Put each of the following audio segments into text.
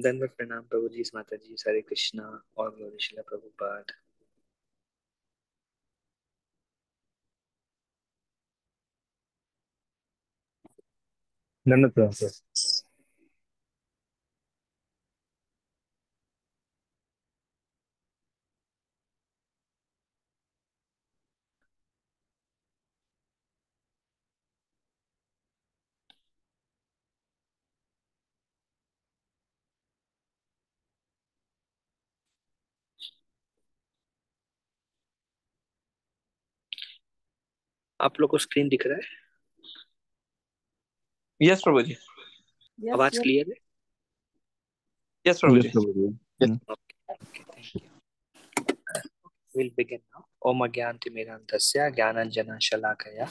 Dandavat pranam Prabhuji, Mataji, Hare Krishna, all glory Srila Prabhupada. धन्यवाद प्रभु। आप लोग को स्क्रीन दिख रहा है? यस प्रभु जी। आवाज क्लियर है? Yes Prabhu ji. Yes, Prabhuji. Okay, thank you. We'll begin now. Om Agyantimirandhasya Jnananjana Shalakaya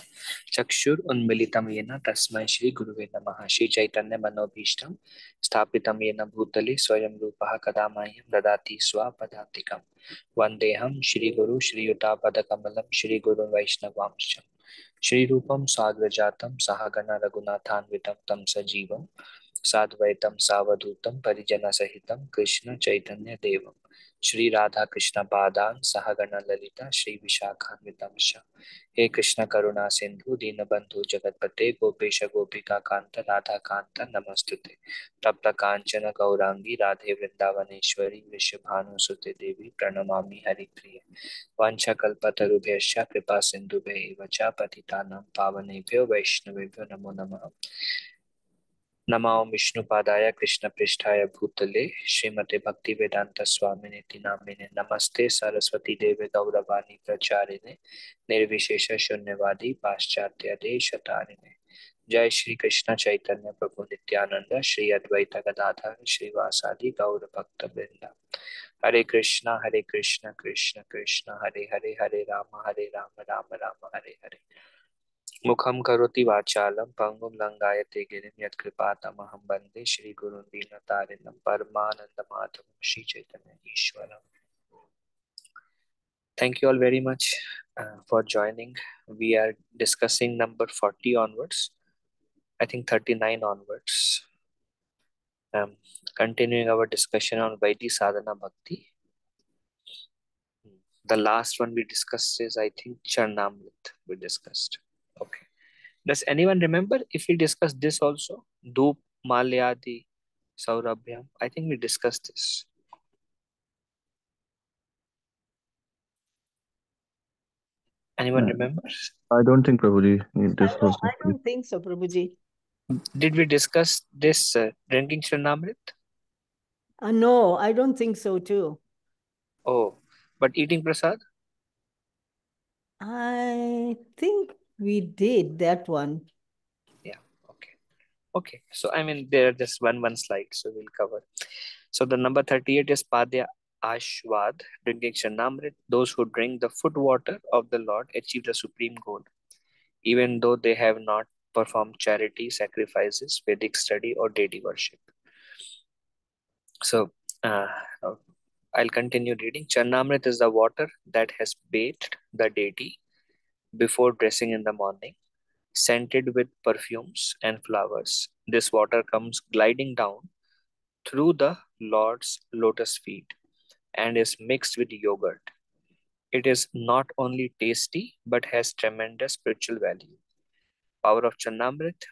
Chakshur Unmilitam Yena Tasmai Shri Guruve Namaha. Shri Chaitanya Manobhishtam Sthapitam Yena Bhutale Swayam Rupaha Kadamayam Dadati Swapadantikam Vandeham Shri Guru Shri Yuta Kamalam Shri Guru Vaishnavamsham Shri Rupam Sagrajatam Sahagana Raghunathanvitam Tam Sajivam Sadvaitam Savadutam Parijana Sahitam Krishna Chaitanya Devam Shri Radha Krishna Padan Sahagana Lalita Shri Vishakhanvitamsha He Krishna Karuna Sindhu Dinabandhu Jagatpate Gopesha Gopika Kanta Radha Kanta Namastute Tapta Kanchana Gaurangi Radhe Vrindavaneshwari Vrishabhanu Sute Devi Pranamami Haripriya Vancha Kalpatarubhyascha Kripa Sindhubhe Vacha Patitanam Pavanebhyo Vaishnavebhyo Namo Namaha नमाओ विष्णुपादाय कृष्ण पृष्ठाय भूतले श्रीमते भक्ति वेदांत स्वामिने नामिने नमस्ते सरस्वती देवे गौरवाणी प्रचारिणे निर्विशेष शून्यवादी पाश्चात्य देशतारिणे जय श्री कृष्ण चैतन्य प्रभु नित्यानंद श्री अद्वैत गदाधर श्रीवासादि गौर भक्त वृंदा हरे कृष्णा कृष्ण कृष्ण हरे हरे हरे राम राम राम हरे हरे मुखम करोति वाचालम पंगुम लंगायते गिरिम यत्कृपातमहं वन्दे श्रीगुरुं दीनतारिणं परमानन्दमाधवं Shri Chaitanya ईश्वरम्. Thank you all very much for joining. We are discussing number 40 onwards. I think 39 onwards. Continuing our discussion on Vaidhi Sadhana Bhakti. The last one we discussed is, I think, Charnamrit we discussed. Okay. Does anyone remember if we discussed this also? Dhup, Malyadi, Saurabhyam. I think we discussed this. Anyone remember? I don't think Prabhuji this was. I don't think so, Prabhuji. Did we discuss this drinking Charnamrit? No, I don't think so too. Oh, but eating prasad? I think we did that one. Yeah, okay. Okay, so I mean, there are just one slide, so we'll cover. So the number 38 is Padya Ashwad, drinking Charnamrit. Those who drink the foot water of the Lord achieve the supreme goal, even though they have not performed charity, sacrifices, Vedic study, or deity worship. So I'll continue reading. Charnamrit is the water that has bathed the deity before dressing in the morning, scented with perfumes and flowers. This water comes gliding down through the Lord's lotus feet and is mixed with yogurt. It is not only tasty but has tremendous spiritual value. Power of Charnamrit.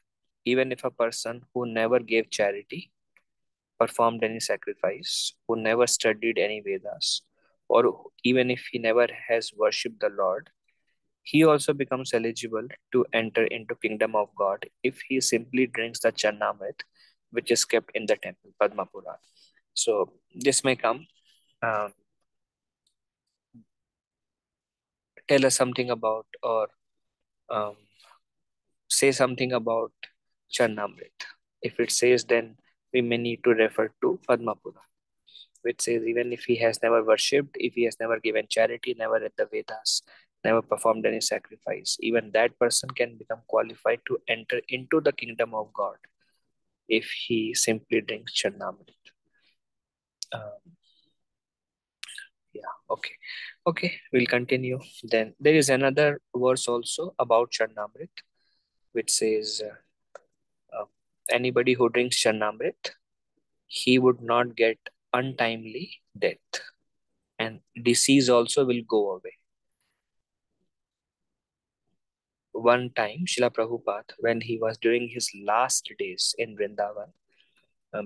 Even if a person who never gave charity, performed any sacrifice, who never studied any Vedas, or even if he never has worshipped the Lord, he also becomes eligible to enter into kingdom of God if he simply drinks the Charnamrit, which is kept in the temple, Padma Purana. So this may come. Tell us something about, or say something about Charnamrit. If it says, then we may need to refer to Padma Purana, which says even if he has never worshipped, if he has never given charity, never read the Vedas, never performed any sacrifice, even that person can become qualified to enter into the kingdom of God if he simply drinks Charnamrit. Yeah, okay. Okay, we'll continue. Then there is another verse also about Charnamrit, which says, anybody who drinks Charnamrit he would not get untimely death, and disease also will go away. One time, Srila Prabhupada, when he was during his last days in Vrindavan,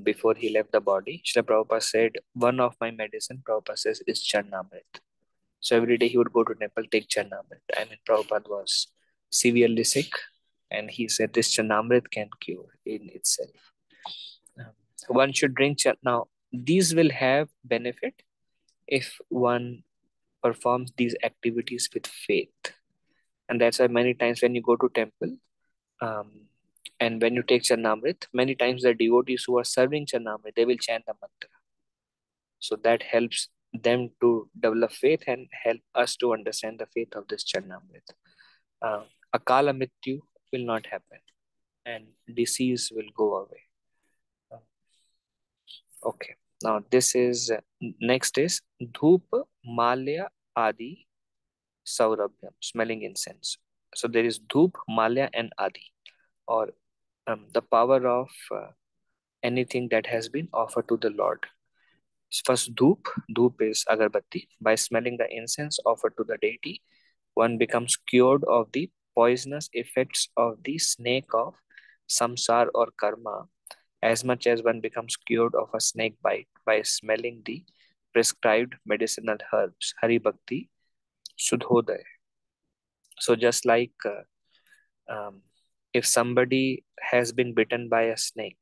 before he left the body, Srila Prabhupada said, one of my medicine, Prabhupada says, is Charnamrit. So every day he would go to Nepal, take Charnamrit. I mean, Prabhupada was severely sick, and he said this Charnamrit can cure in itself. One should drink now. These will have benefit if one performs these activities with faith, and that's why many times when you go to temple, and when you take Charnamrit, many times the devotees who are serving Charnamrit, they will chant the mantra. So that helps them to develop faith and help us to understand the faith of this Charnamrit. Akala Mrityu will not happen, and disease will go away. Okay. Now this is next is Dhoop Malya Adi Saurabhyam, smelling incense. So there is Dhoop, Malya, and Adi, or the power of anything that has been offered to the Lord. First, Dhoop. Dhoop is agarbatti. By smelling the incense offered to the deity, one becomes cured of the poisonous effects of the snake of samsara or karma, as much as one becomes cured of a snake bite by smelling the prescribed medicinal herbs, Hari Bhakti, Sudhodaya. So just like if somebody has been bitten by a snake,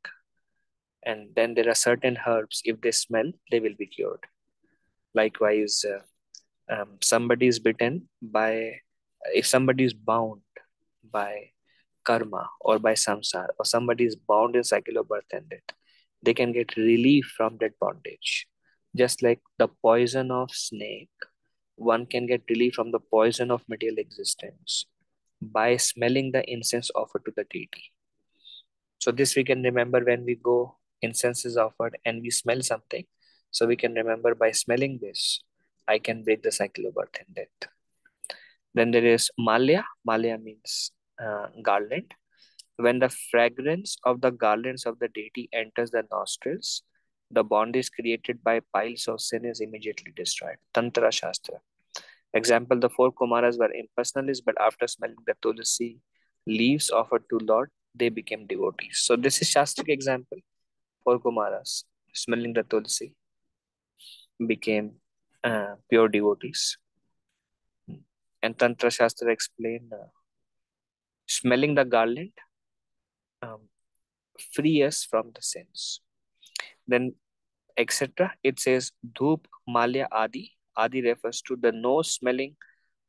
and then there are certain herbs, if they smell, they will be cured. Likewise, somebody is bitten by, if somebody is bound by karma or by samsara, or somebody is bound in cycle of birth and death, they can get relief from that bondage. Just like the poison of snake, one can get relief from the poison of material existence by smelling the incense offered to the deity. So this we can remember when we go, incense is offered and we smell something. So we can remember by smelling this, I can break the cycle of birth and death. Then there is Malya. Malya means garland. When the fragrance of the garlands of the deity enters the nostrils, the bondage created by piles of sin is immediately destroyed. Tantra Shastra. Example, the four Kumaras were impersonalists, but after smelling the tulsi leaves offered to Lord, they became devotees. So this is Shastric example. Four Kumaras smelling the tulsi became pure devotees. And Tantra Shastra explained smelling the garland free us from the sins. Then etc. It says Dhoop, Malya, Adi. Adi refers to the nose smelling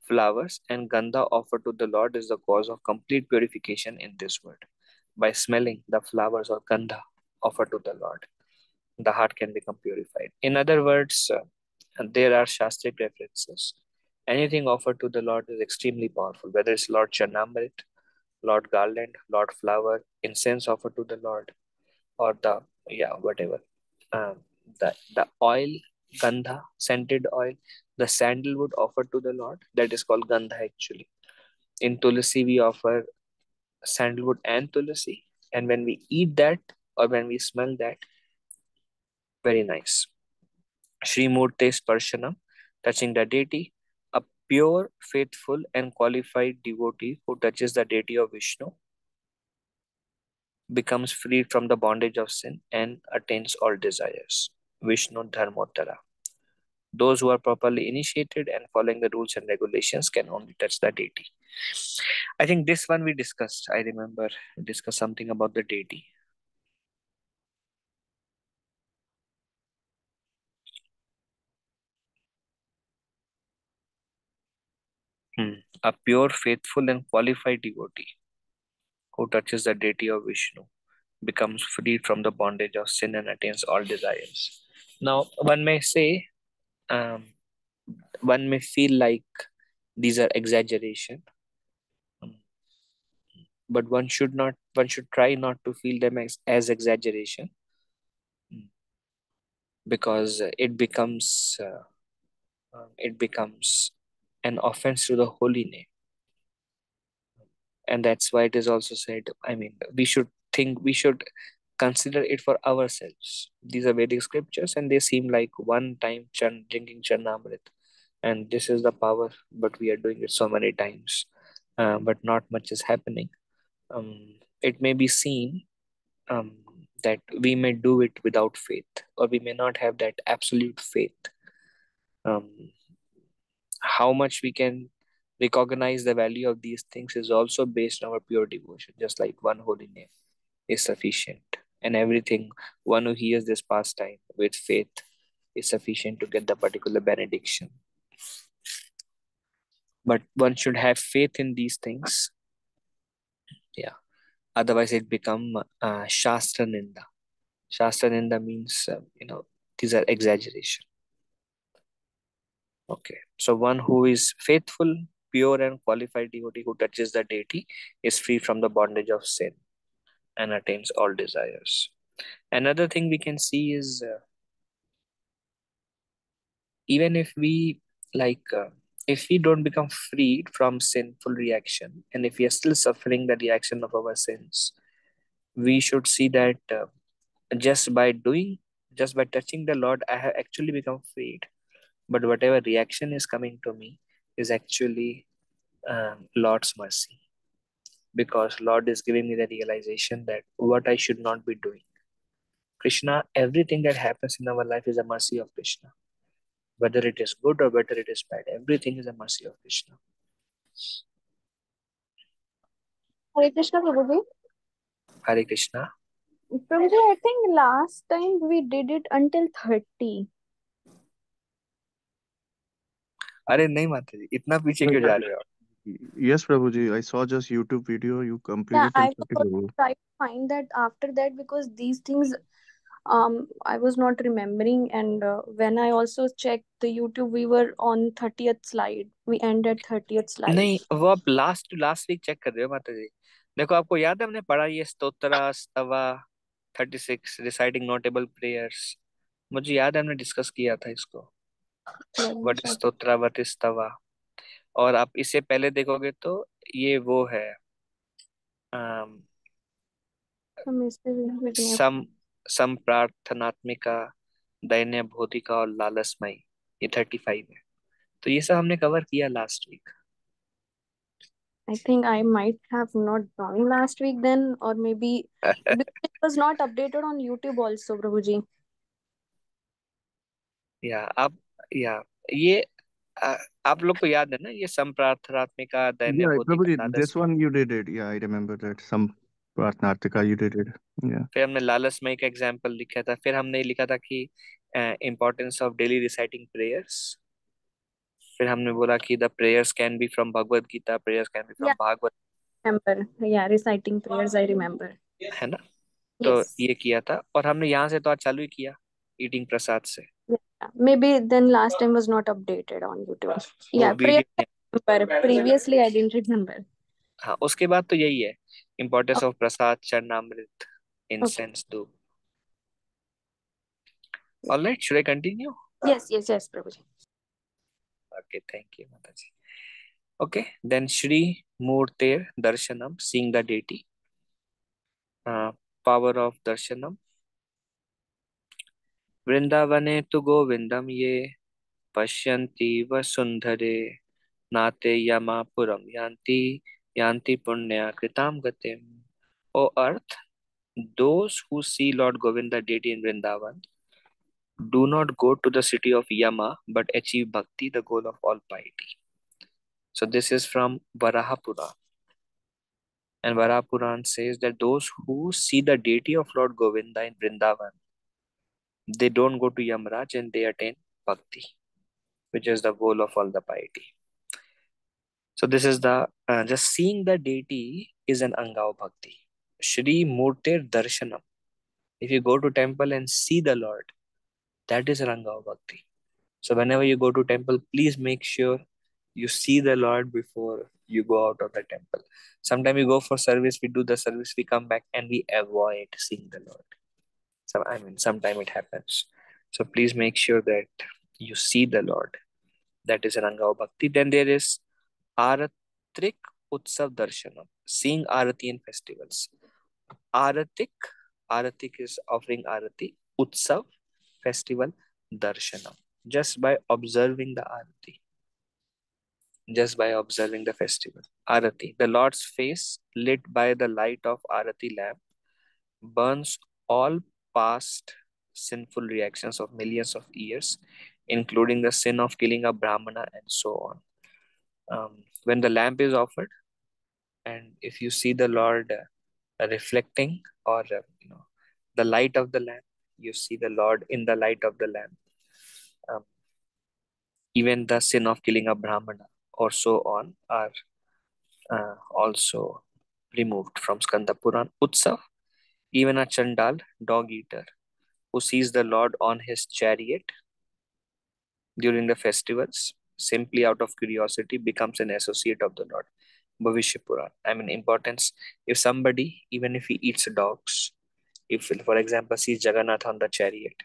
flowers, and Gandha offered to the Lord is the cause of complete purification in this world. By smelling the flowers or Gandha offered to the Lord, the heart can become purified. In other words, there are Shastric references. Anything offered to the Lord is extremely powerful, whether it's Lord Chanamrit, Lord Garland, Lord Flower, incense offered to the Lord, or the, whatever. The oil, Gandha, scented oil, the sandalwood offered to the Lord, that is called Gandha actually. In Tulsi, we offer sandalwood and Tulsi, and when we eat that or when we smell that, very nice. Sri Murte Sparshanam, touching the deity, a pure, faithful, and qualified devotee who touches the deity of Vishnu becomes freed from the bondage of sin and attains all desires. Vishnu Dharmottara. Those who are properly initiated and following the rules and regulations can only touch the deity. I think this one we discussed. I remember discussed something about the deity. A pure, faithful, and qualified devotee who touches the deity of Vishnu becomes freed from the bondage of sin and attains all desires. Now, one may say, one may feel like these are exaggeration, but one should try not to feel them as exaggeration, because it becomes an offense to the holy name. And that's why it is also said, I mean, we should consider it for ourselves. These are Vedic scriptures and they seem like one time drinking Charnamrit. And this is the power, but we are doing it so many times. But not much is happening. It may be seen um, that we may do it without faith, or we may not have that absolute faith. How much we can recognize the value of these things is also based on our pure devotion, just like one holy name is sufficient. And everything, one who hears this pastime with faith is sufficient to get the particular benediction. But one should have faith in these things. Yeah. Otherwise, it become Shastra Ninda. Shastra Ninda means, these are exaggeration. Okay. So one who is faithful, pure and qualified devotee who touches the deity is free from the bondage of sin and attains all desires. Another thing we can see is even if we if we don't become freed from sinful reaction, and if we are still suffering the reaction of our sins, we should see that just by touching the Lord, I have actually become freed. But whatever reaction is coming to me is actually Lord's mercy, because Lord is giving me the realization that what I should not be doing. Krishna, everything that happens in our life is a mercy of Krishna. Whether it is good or whether it is bad, everything is a mercy of Krishna. Hare Krishna, Prabhuji. Hare Krishna. Prabhuji, I think last time we did it until 30. अरे नहीं माता जी, इतना पीछे क्यों जा रहे हो? Yes, Prabhuji. I saw just YouTube video. You Yeah, completed I till 30, was Prabhu. trying to find that after that because these things I was not remembering, and when I also checked the YouTube, we were on 30th slide. We ended 30th slide. नहीं, वो आप last week check कर रहे हो माता जी. देखो, आपको याद है हमने पढ़ा ये stotra stava 36 reciting notable prayers. मुझे याद है हमने डिस्कस किया था इसको. What is stotra, what is stava. और आप इससे पहले देखोगे तो ये वो है सम प्रार्थनात्मिका, दैन्य भौतिका और लालसमय, ये 35 है. तो ये सब हमने कवर किया last week. I think I might have not joined last week then, or maybe because it was not updated on YouTube also, Prabhuji. ये आप लोग को याद है ना, ये संप्रार्थनात्मिका, दैन्य Yeah, भौतिका, Prabhuji, this लालसमय. one you did it. Yeah, I remember that. Some Pratnartika you did it. Yeah. फिर हमने लालसमय का एग्जाम्पल लिखा था. फिर हमने लिखा था कि importance of daily reciting prayers. फिर हमने बोला कि the prayers can be from Bhagavad Gita, prayers can be from Bhagavat. Remember, yeah, reciting prayers, I remember. है ना. तो Yes. ये किया था, और हमने यहाँ से तो आज चालू ही किया ईटिंग प्रसाद से. Yeah. Maybe then last time was not updated on YouTube. Yeah, वो video. prayer, previously I didn't remember. हाँ, उसके बाद तो यही है इम्पोर्टेंस ऑफ प्रसाद, चरणामृत, इंसेंस, धूप. Alright, should I continue? Yes, Prabhuji. Okay, thank you, Mataji. Okay, then Shri Murtir Darshanam, seeing the deity. Power of Darshanam. Vrindavane tu Govindam ye pashyanti vasundhare nate yamapuram yanti punya kritam gatim. O earth, those who see Lord Govinda deity in Vrindavan do not go to the city of Yama but achieve Bhakti, the goal of all piety. So this is from Varaha Purana. And Varaha Puran says that those who see the deity of Lord Govinda in Vrindavan, they don't go to Yamraj and they attain Bhakti, which is the goal of all the piety. So this is the, just seeing the deity is an Anga of Bhakti. Shri Murtir Darshanam. If you go to temple and see the Lord, that is an Anga of Bhakti. So whenever you go to temple, please make sure you see the Lord before you go out of the temple. Sometimes we go for service, we do the service, we come back and we avoid seeing the Lord. So sometimes it happens. So please make sure that you see the Lord. That is an Anga of Bhakti. Then there is Aratrik Utsav Darshanam, seeing Arati in festivals. Aratik Arati is offering Arati. Utsav, festival. Darshanam. Just by observing the Arati. Just by observing the festival. Arati. The Lord's face, lit by the light of Arati lamp, burns all past sinful reactions of millions of years, including the sin of killing a Brahmana and so on. When the lamp is offered, and if you see the Lord reflecting, or the light of the lamp, you see the Lord in the light of the lamp. Even the sin of killing a Brahmana or so on are also removed from Skanda Puran. Utsav, even a Chandal, dog eater, who sees the Lord on his chariot during the festivals, simply out of curiosity, becomes an associate of the Lord. Bhavishya Puran. I mean, importance. If somebody, even if he eats dogs, if, for example, sees Jagannath on the chariot,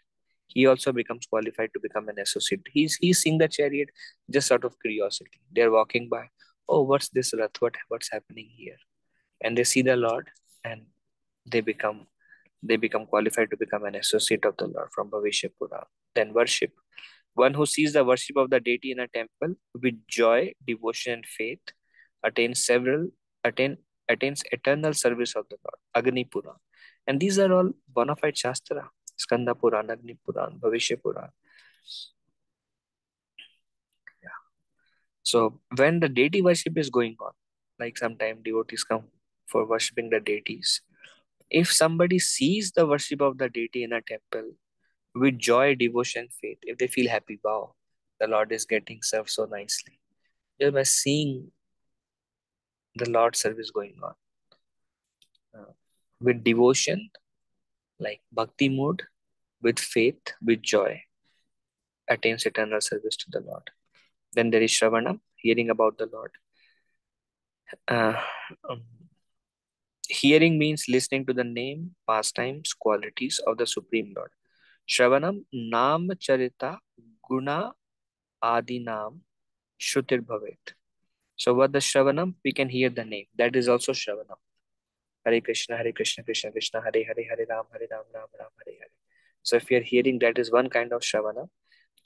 he also becomes qualified to become an associate. He's seeing the chariot just out of curiosity. They're walking by. Oh, what's this Rath? What's happening here? And they see the Lord, and they become qualified to become an associate of the Lord from Bhavishya Puran. Then worship. One who sees the worship of the deity in a temple with joy, devotion, and faith attains eternal service of the Lord. Agni Puran. And these are all bona fide Shastra. Skanda Puran, Agni Puran, Bhavishya Puran. Yeah. So when the deity worship is going on, like sometimes devotees come for worshipping the deities. If somebody sees the worship of the deity in a temple with joy, devotion, faith, if they feel happy, wow, the Lord is getting served so nicely. Just by seeing the Lord's service going on. With devotion, like bhakti mood, with faith, with joy, attains eternal service to the Lord. Then there is Shravanam, hearing about the Lord. Hearing means listening to the name, pastimes, qualities of the Supreme Lord. Shravanam, Nam Charita, Guna, Adi Nam, Shrutir Bhavet. So what the Shravanam? We can hear the name. That is also Shravanam. Hare Krishna, Krishna Krishna, Hare Hare, Hare Ram, Ram Ram, Hare Hare. So if you are hearing, that is one kind of Shravanam.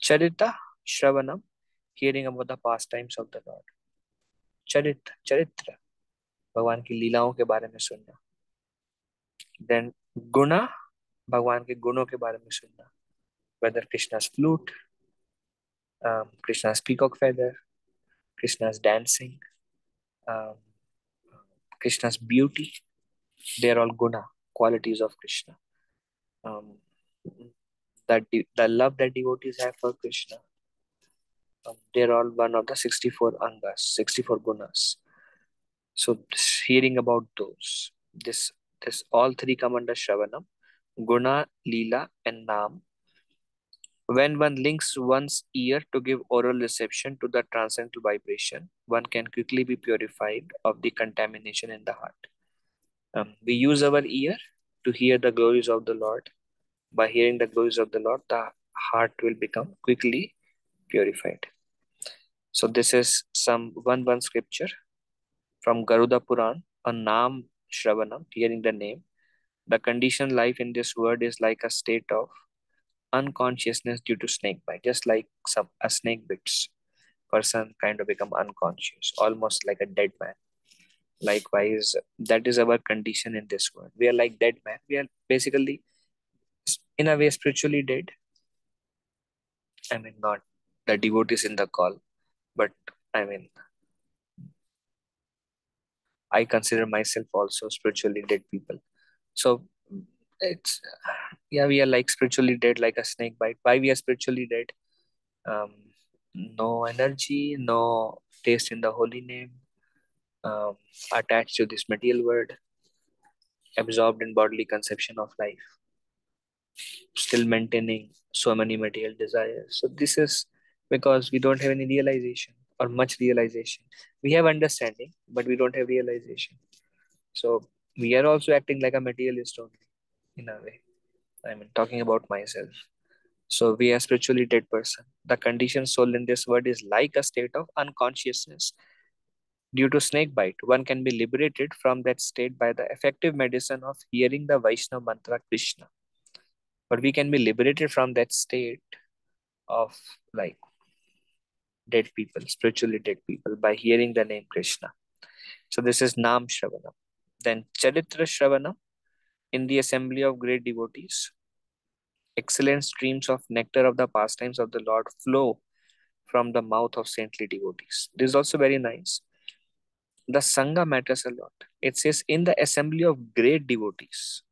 Charita, Shravanam, hearing about the pastimes of the Lord. Charitra, भगवान की लीलाओं के बारे में सुनना. Then Guna, भगवान के गुणों के बारे में सुनना. Whether Krishna's flute, Krishna's peacock feather, Krishna's dancing, Krishna's beauty, they are all guna, qualities of Krishna. The love that devotees have for Krishna, they are all one of the 64 Angas, 64 gunas. So hearing about those, this all three come under Shravanam, Guna, Leela, and Nam. When one links one's ear to give oral reception to the transcendental vibration, one can quickly be purified of the contamination in the heart. We use our ear to hear the glories of the Lord. By hearing the glories of the Lord, the heart will become quickly purified. So this is some one scripture from Garuda Puran on Nam Shravanam, hearing the name. The conditioned life in this world is like a state of unconsciousness due to snake bite. Just like a snake bites, person kind of become unconscious, almost like a dead man. Likewise, that is our condition in this world. We are like dead man. We are basically, in a way, spiritually dead. I mean, not the devotees in the call, but I mean, I consider myself also spiritually dead people. So it's, yeah, we are like spiritually dead, like a snake bite. Why we are spiritually dead? No energy, no taste in the holy name, attached to this material world, absorbed in bodily conception of life, still maintaining so many material desires. So this is because we don't have any realization or much realization. We have understanding, but we don't have realization. So we are also acting like a materialist only, in a way. I mean, talking about myself. So we are spiritually dead person. The conditioned soul in this world is like a state of unconsciousness due to snake bite. One can be liberated from that state by the effective medicine of hearing the Vaishnava mantra Krishna. But we can be liberated from that state of like dead people, spiritually dead people, by hearing the name Krishna. So this is Nam Shravanam. Then Charitra Shravanam, in the assembly of great devotees, excellent streams of nectar of the pastimes of the Lord flow from the mouth of saintly devotees. This is also very nice. The Sangha matters a lot. It says, in the assembly of great devotees,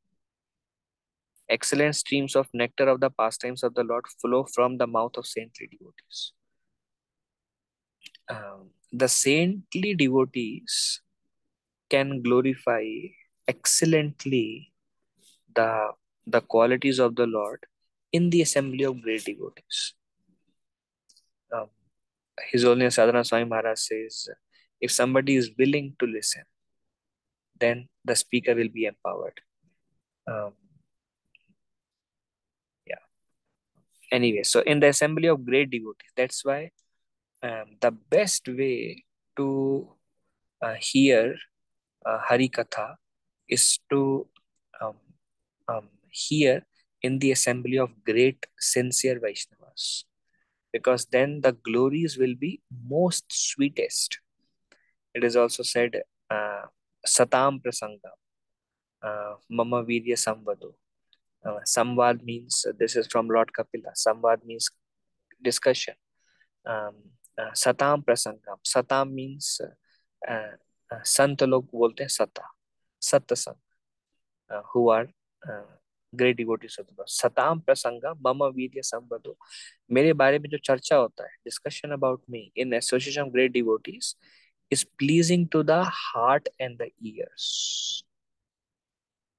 excellent streams of nectar of the pastimes of the Lord flow from the mouth of saintly devotees. The saintly devotees can glorify excellently the qualities of the Lord in the assembly of great devotees. His Holiness Sadhana Swami Maharaj says, if somebody is willing to listen, then the speaker will be empowered. Yeah. Anyway, so in the assembly of great devotees, that's why the best way to hear Hari Katha is to hear in the assembly of great sincere Vaishnavas, because then the glories will be most sweetest. It is also said, Satam Prasanga, Mama Virya Samvado. Samvad means, this is from Lord Kapila. Samvad means discussion. Satam Prasangam. Satam means Sant log bolte hain sata. Satsang. Who are great devotees of the Lord. Satam Prasanga Mama Virya Samvado. मेरे बारे में जो चर्चा होता है, discussion about me in association of great devotees, is pleasing to the heart and the ears,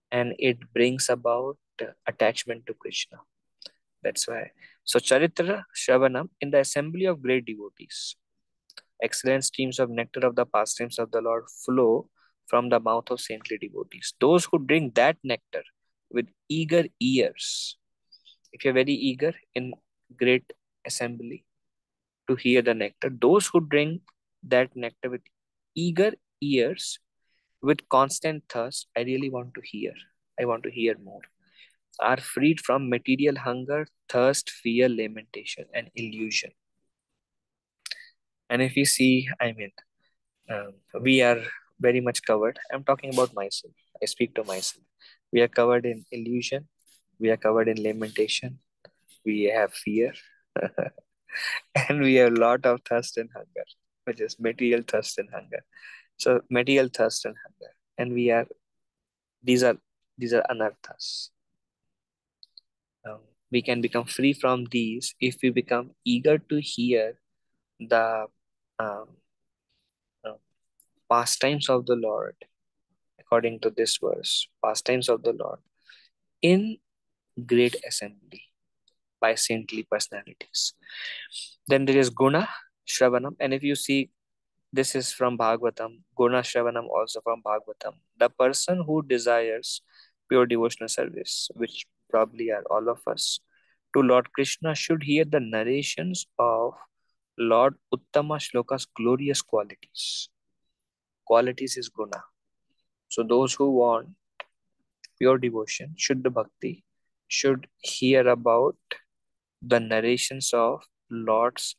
and it brings about attachment to Krishna. That's why. So Charitra Shravanam, in the assembly of great devotees, excellent streams of nectar of the pastimes of the Lord flow from the mouth of saintly devotees. Those who drink that nectar with eager ears, if you're very eager in great assembly to hear the nectar, those who drink that nectar with eager ears, with constant thirst, I really want to hear. I want to hear more, are freed from material hunger, thirst, fear, lamentation, and illusion. And if you see, we are very much covered. I'm talking about myself. I speak to myself. We are covered in illusion. We are covered in lamentation. We have fear. And we have a lot of thirst and hunger, which is material thirst and hunger. So material thirst and hunger. And these are anarthas. We can become free from these if we become eager to hear the um, pastimes of the Lord, according to this verse, pastimes of the Lord in great assembly by saintly personalities. Then there is Guna Shravanam, and if you see, this is from Bhagavatam, Guna Shravanam also from Bhagavatam. The person who desires pure devotional service, which probably are all of us, to Lord Krishna should hear the narrations of Lord Uttama Shloka's glorious qualities. Qualities is Guna. So those who want pure devotion, Shuddha Bhakti, should hear about the narrations of Lord's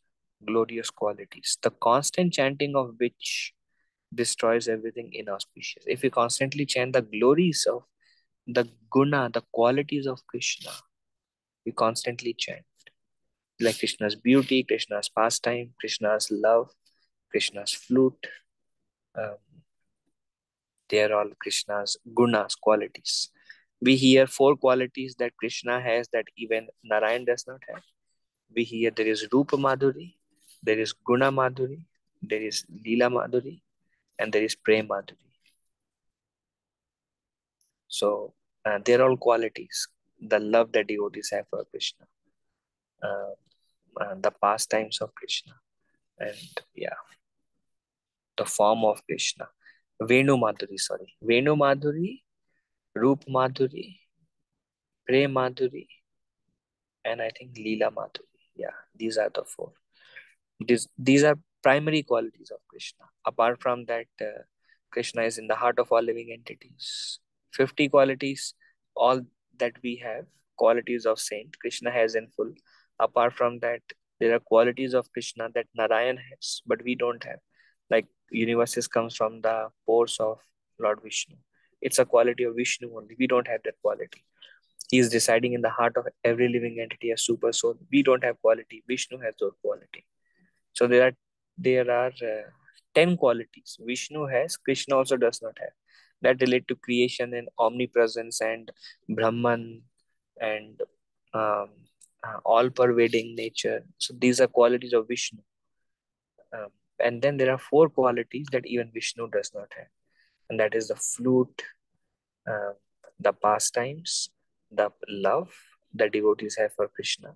glorious qualities, the constant chanting of which destroys everything inauspicious. If we constantly chant the glories of the Guna, the qualities of Krishna, we constantly chant. Like Krishna's beauty, Krishna's pastime, Krishna's love, Krishna's flute. They are all Krishna's gunas, qualities. We hear 4 qualities that Krishna has that even Narayan does not have. We hear there is Rupa Madhuri, there is Guna Madhuri, there is Leela Madhuri, and there is Prem Madhuri. So they're all qualities, the love that devotees have for Krishna, the pastimes of Krishna, and the form of Krishna. Venu Madhuri, Rup Madhuri, Prem Madhuri, and I think Leela Madhuri. Yeah, these are the 4. These are primary qualities of Krishna. Apart from that, Krishna is in the heart of all living entities. 50 qualities, all that we have, qualities of saint, Krishna has in full. Apart from that, there are qualities of Krishna that Narayan has, but we don't have. Like universes comes from the pores of Lord Vishnu. It's a quality of Vishnu only. We don't have that quality. He is residing in the heart of every living entity as super soul. We don't have quality. Vishnu has those quality. So there are 10 qualities Vishnu has, Krishna also does not have. That relate to creation and omnipresence and Brahman and um, all-pervading nature. So these are qualities of Vishnu. And then there are 4 qualities that even Vishnu does not have. And that is the flute, uh, the pastimes, the love the devotees have for Krishna,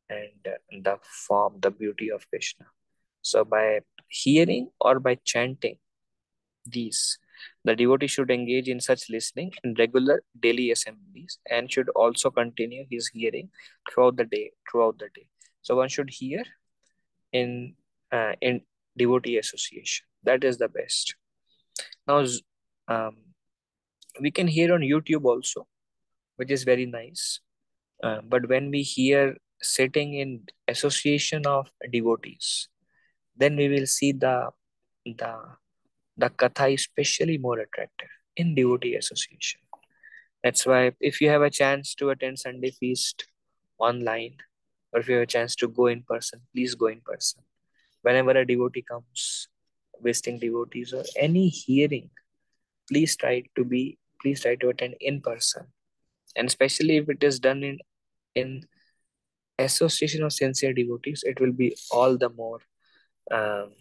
and the form, the beauty of Krishna. So by hearing or by chanting these, the devotee should engage in such listening in regular daily assemblies and should also continue his hearing throughout the day. So one should hear in devotee association. That is the best. Now, we can hear on YouTube also, which is very nice. But when we hear sitting in association of devotees, then we will see the the katha is especially more attractive in devotee association. That's why if you have a chance to attend Sunday feast online, or if you have a chance to go in person, please go in person. Whenever a devotee comes, visiting devotees or any hearing, please try to attend in person. And especially if it is done in association of sincere devotees, it will be all the more um,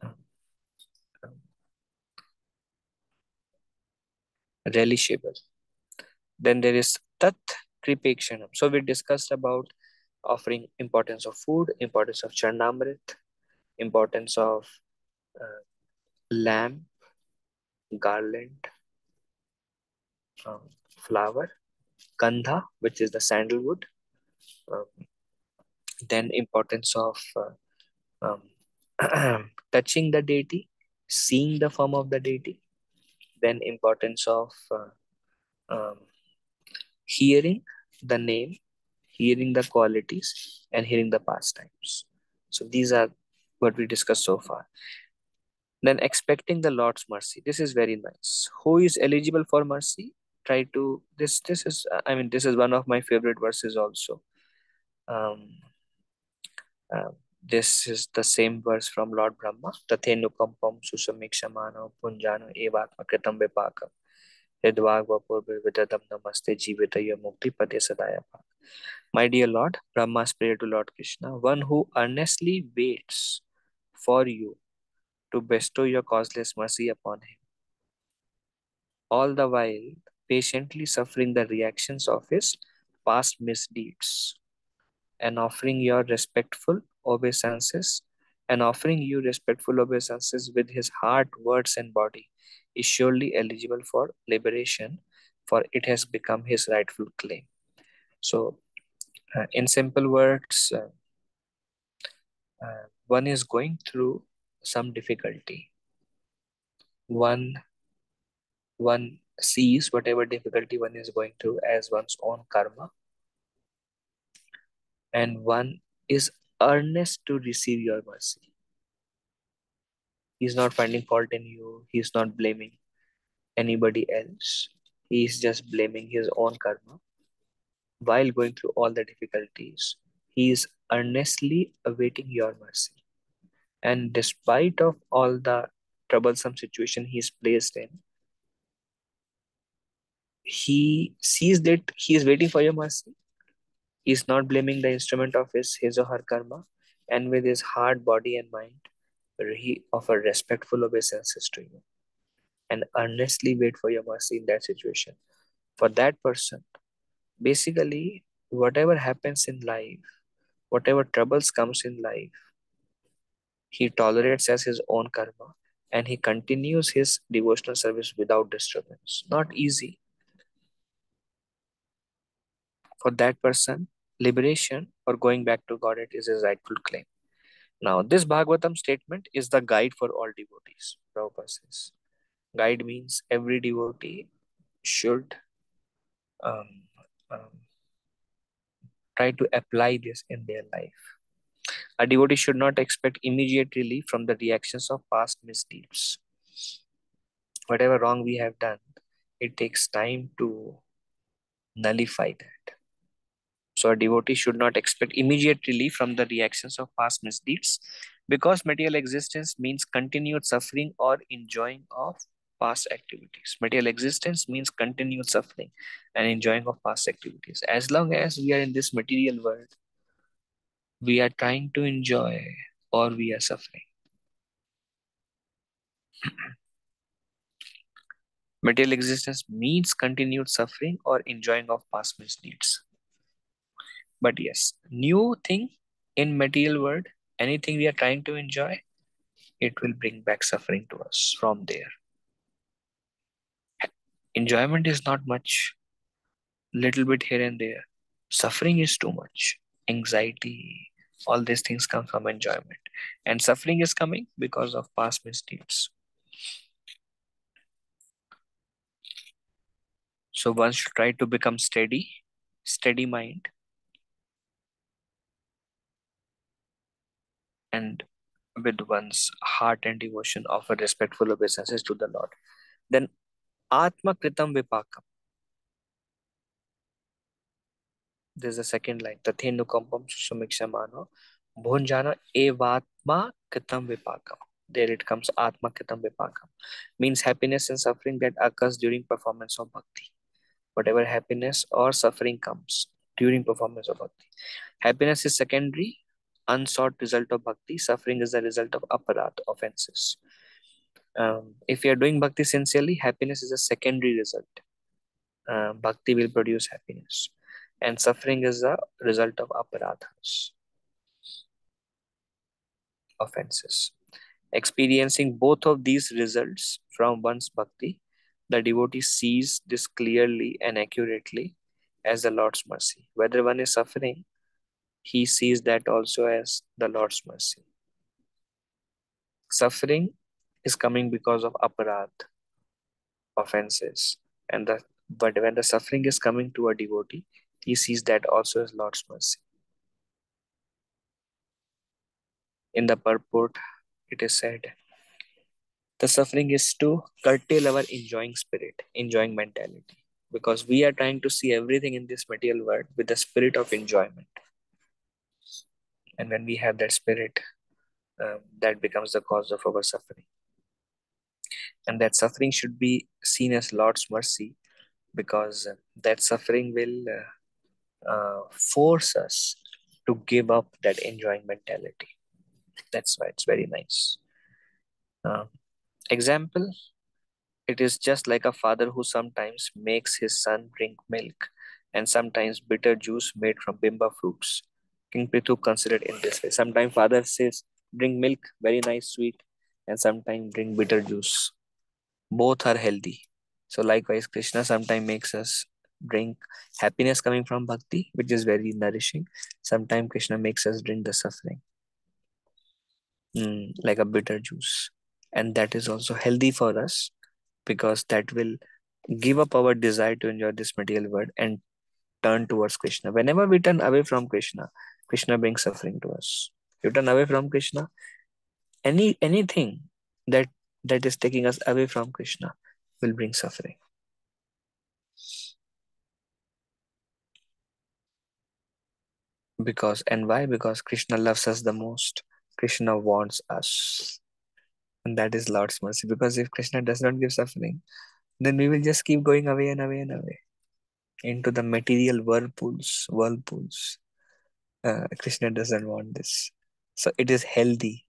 um, relishable. Then there is Tat Kripekshanam. So we discussed about offering importance of food, importance of Charnamrit, importance of uh, lamp, garland, flower, Kandha, which is the sandalwood, um, then importance of touching the deity, seeing the form of the deity, then importance of um, hearing the name, hearing the qualities, and hearing the pastimes. So these are what we discussed so far. Then expecting the Lord's mercy. This is very nice. Who is eligible for mercy? Try to this is this is one of my favorite verses also. Um, this is the same verse from Lord Brahma. Tathenukampam susamikshamano punjano evatma kritam vipakam. Vidadam namaste jivitaya mukti pade sadaya. My dear Lord, Brahma's prayer to Lord Krishna, one who earnestly waits for you to bestow your causeless mercy upon him, all the while patiently suffering the reactions of his past misdeeds, and offering you respectful obeisances with his heart, words, and body, is surely eligible for liberation, for it has become his rightful claim. So, in simple words, one is going through some difficulty. One sees whatever difficulty one is going through as one's own karma, and one is earnest to receive your mercy. He's not finding fault in you. He's not blaming anybody else. He's just blaming his own karma. While going through all the difficulties, he is earnestly awaiting your mercy. And despite of all the troublesome situation he is placed in, he sees that he is waiting for your mercy. He is not blaming the instrument of his or her karma, and with his heart, body, and mind, he offer respectful obeisances to you and earnestly wait for your mercy in that situation. For that person, basically, whatever happens in life, whatever troubles comes in life, he tolerates as his own karma and he continues his devotional service without disturbance. Not easy. For that person, liberation or going back to Godhead is his rightful claim. Now, this Bhagavatam statement is the guide for all devotees. Prabhupada says. Guide means every devotee should um, um, try to apply this in their life. A devotee should not expect immediate relief from the reactions of past misdeeds. Whatever wrong we have done, it takes time to nullify that. So a devotee should not expect immediate relief from the reactions of past misdeeds because material existence means continued suffering or enjoying of past activities. Material existence means continued suffering and enjoying of past activities. As long as we are in this material world, we are trying to enjoy or we are suffering. Material existence means continued suffering or enjoying of past misdeeds. But yes, new thing in material world, anything we are trying to enjoy, it will bring back suffering to us from there. Enjoyment is not much, little bit here and there. Suffering is too much. Anxiety, all these things come from enjoyment. And suffering is coming because of past misdeeds. So one should try to become steady mind, and with one's heart and devotion offer respectful obeisances to the Lord. Then Atma Kritam Vipakam. There's a second line. Tathenukampam Susumikshamano Bhunjana Evatma Kritam Vipakam. There it comes Atma Kritam Vipakam. Means happiness and suffering that occurs during performance of bhakti. Whatever happiness or suffering comes during performance of bhakti. Happiness is secondary, unsought result of bhakti. Suffering is the result of aparadh, offenses. If you are doing bhakti sincerely, happiness is a secondary result. Bhakti will produce happiness. And suffering is a result of aparadhas, offenses. Experiencing both of these results from one's bhakti, the devotee sees this clearly and accurately as the Lord's mercy. Whether one is suffering, he sees that also as the Lord's mercy. Suffering is coming because of aparadh, offenses. But when the suffering is coming to a devotee, he sees that also as Lord's mercy. In the purport, it is said, the suffering is to curtail our enjoying spirit, enjoying mentality. Because we are trying to see everything in this material world with the spirit of enjoyment. And when we have that spirit, that becomes the cause of our suffering. And that suffering should be seen as Lord's mercy, because that suffering will force us to give up that enjoying mentality. That's why it's very nice. Example, it is just like a father who sometimes makes his son drink milk and sometimes bitter juice made from bimba fruits. King Prithu considered in this way. Sometimes father says, drink milk, very nice, sweet, and sometimes drink bitter juice. Both are healthy. So likewise, Krishna sometimes makes us drink happiness coming from bhakti, which is very nourishing. Sometimes Krishna makes us drink the suffering, like a bitter juice. And that is also healthy for us, because that will give up our desire to enjoy this material world and turn towards Krishna. Whenever we turn away from Krishna, Krishna brings suffering to us. You turn away from Krishna, anything that is taking us away from Krishna will bring suffering. Why? Because Krishna loves us the most. Krishna wants us. And that is Lord's mercy. Because if Krishna does not give suffering, then we will just keep going away and away and away into the material whirlpools. Krishna doesn't want this. So it is healthy.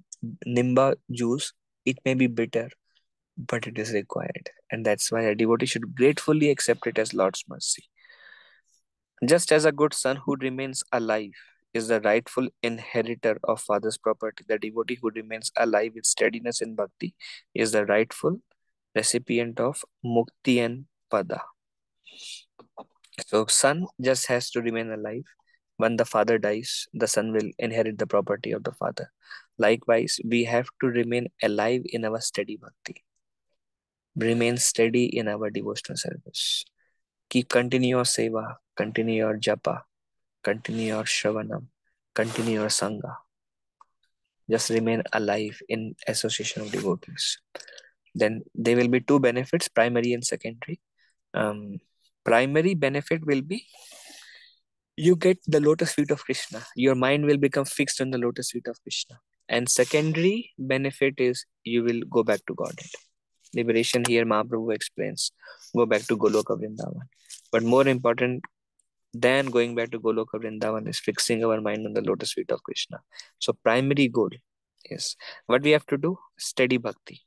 Nimba juice, it may be bitter, but it is required. And that's why a devotee should gratefully accept it as Lord's mercy. Just as a good son who remains alive is the rightful inheritor of father's property, the devotee who remains alive with steadiness in bhakti is the rightful recipient of mukti and pada. So son just has to remain alive, When the father dies, the son will inherit the property of the father. Likewise, we have to remain alive in our steady bhakti. Remain steady in our devotional service. Continue your seva, continue your japa, continue your shravanam, continue your sangha. Just remain alive in association of devotees. Then there will be two benefits, primary and secondary. Primary benefit will be you get the lotus feet of Krishna. Your mind will become fixed on the lotus feet of Krishna. And secondary benefit is you will go back to Godhead. Liberation here, Mahaprabhu explains, go back to Goloka Vrindavan. But more important than going back to Goloka Vrindavan is fixing our mind on the lotus feet of Krishna. So primary goal is what we have to do, steady bhakti.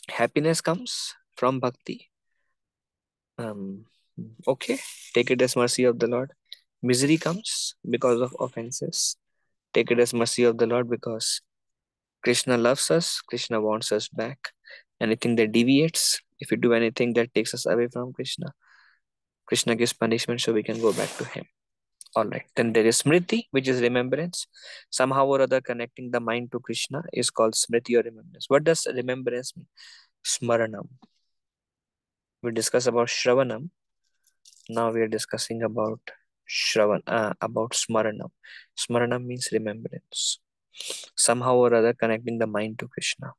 Happiness comes from bhakti. Okay, take it as mercy of the Lord. Misery comes because of offenses. Take it as mercy of the Lord because Krishna loves us, Krishna wants us back. Anything that deviates, if you do anything that takes us away from Krishna, Krishna gives punishment so we can go back to him. Alright, then there is Smriti, which is remembrance. Somehow or other connecting the mind to Krishna is called Smriti or remembrance. What does remembrance mean? Smaranam. We discuss about Shravanam. Now we are discussing about about Smaranam. Smaranam means remembrance. Somehow or other connecting the mind to Krishna.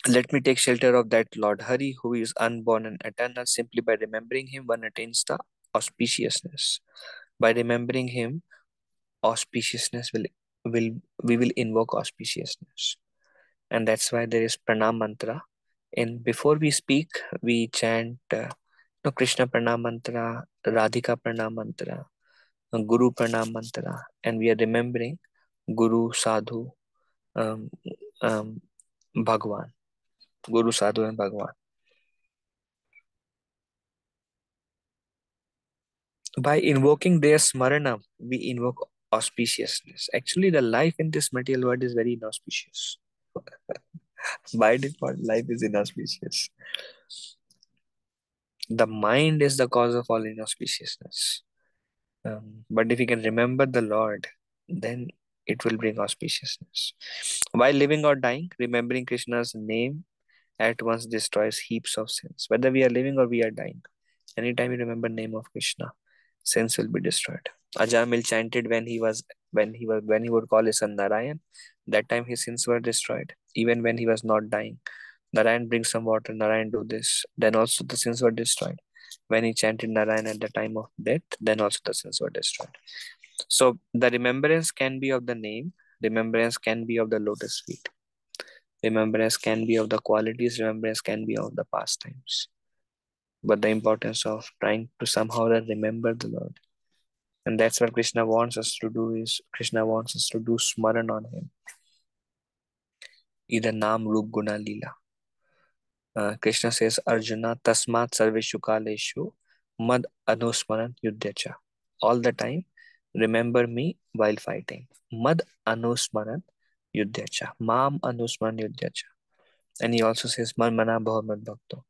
Let me take shelter of that Lord Hari, who is unborn and eternal. Simply by remembering him, one attains the auspiciousness. By remembering him, auspiciousness we will invoke auspiciousness. And that's why there is pranam mantra. And before we speak, we chant Krishna pranam mantra, Radhika pranam mantra, Guru pranam mantra, and we are remembering Guru, Sadhu, um, Bhagwan. Guru, Sadhu and Bhagwan. By invoking their smarana, we invoke auspiciousness. Actually, the life in this material world is very inauspicious. By default, life is inauspicious. The mind is the cause of all inauspiciousness. But if you can remember the Lord, then it will bring auspiciousness. While living or dying, remembering Krishna's name at once destroys heaps of sins. Whether we are living or we are dying, anytime you remember name of Krishna, sins will be destroyed. Ajamil chanted when he would call his son Narayan. That time his sins were destroyed. Even when he was not dying, Narayan bring some water. Narayan do this. Then also the sins were destroyed. When he chanted Narayan at the time of death, then also the sins were destroyed. So the remembrance can be of the name. Remembrance can be of the lotus feet. Remembrance can be of the qualities. Remembrance can be of the pastimes. But the importance of trying to somehow remember the Lord. And that's what Krishna wants us to do is, Krishna wants us to do smaran on him. Either Nam, Rup, Guna, Leela. Krishna says, Arjuna, Tasmat Sarveshu Kaleshu Mad Anusmaran Yudhyacha. All the time, remember me while fighting. Mad Anusmaran Yudhyacha. Mam Anusmaran Yudhyacha. And he also says, Man Mana Bhavat Bhakto.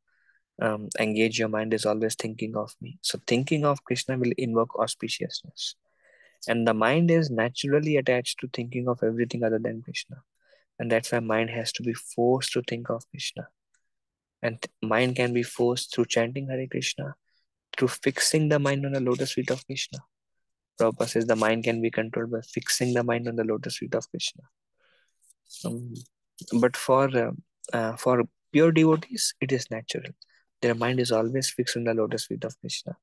Engage your mind is always thinking of me. So thinking of Krishna will invoke auspiciousness. And the mind is naturally attached to thinking of everything other than Krishna. And that's why mind has to be forced to think of Krishna. And mind can be forced through chanting Hare Krishna, through fixing the mind on the lotus feet of Krishna. Prabhupada says the mind can be controlled by fixing the mind on the lotus feet of Krishna. But for pure devotees, it is natural. Their mind is always fixed on the lotus feet of Krishna.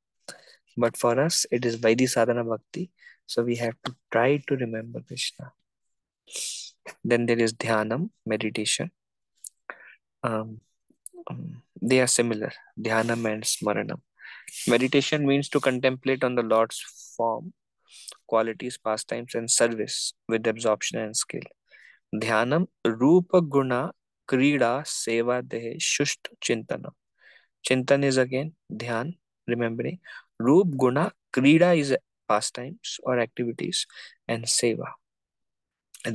But for us, it is Vaidhi Sadhana Bhakti. So we have to try to remember Krishna. Then there is Dhyanam, meditation. They are similar, Dhyanam and Smaranam. Meditation means to contemplate on the Lord's form, qualities, pastimes, and service with absorption and skill. Dhyanam, Rupa Guna, Krida, Seva, Dehe, Shusht, Chintanam. Chintan is again Dhyan, remembering. Rup, Guna, Krida is pastimes or activities, and Seva,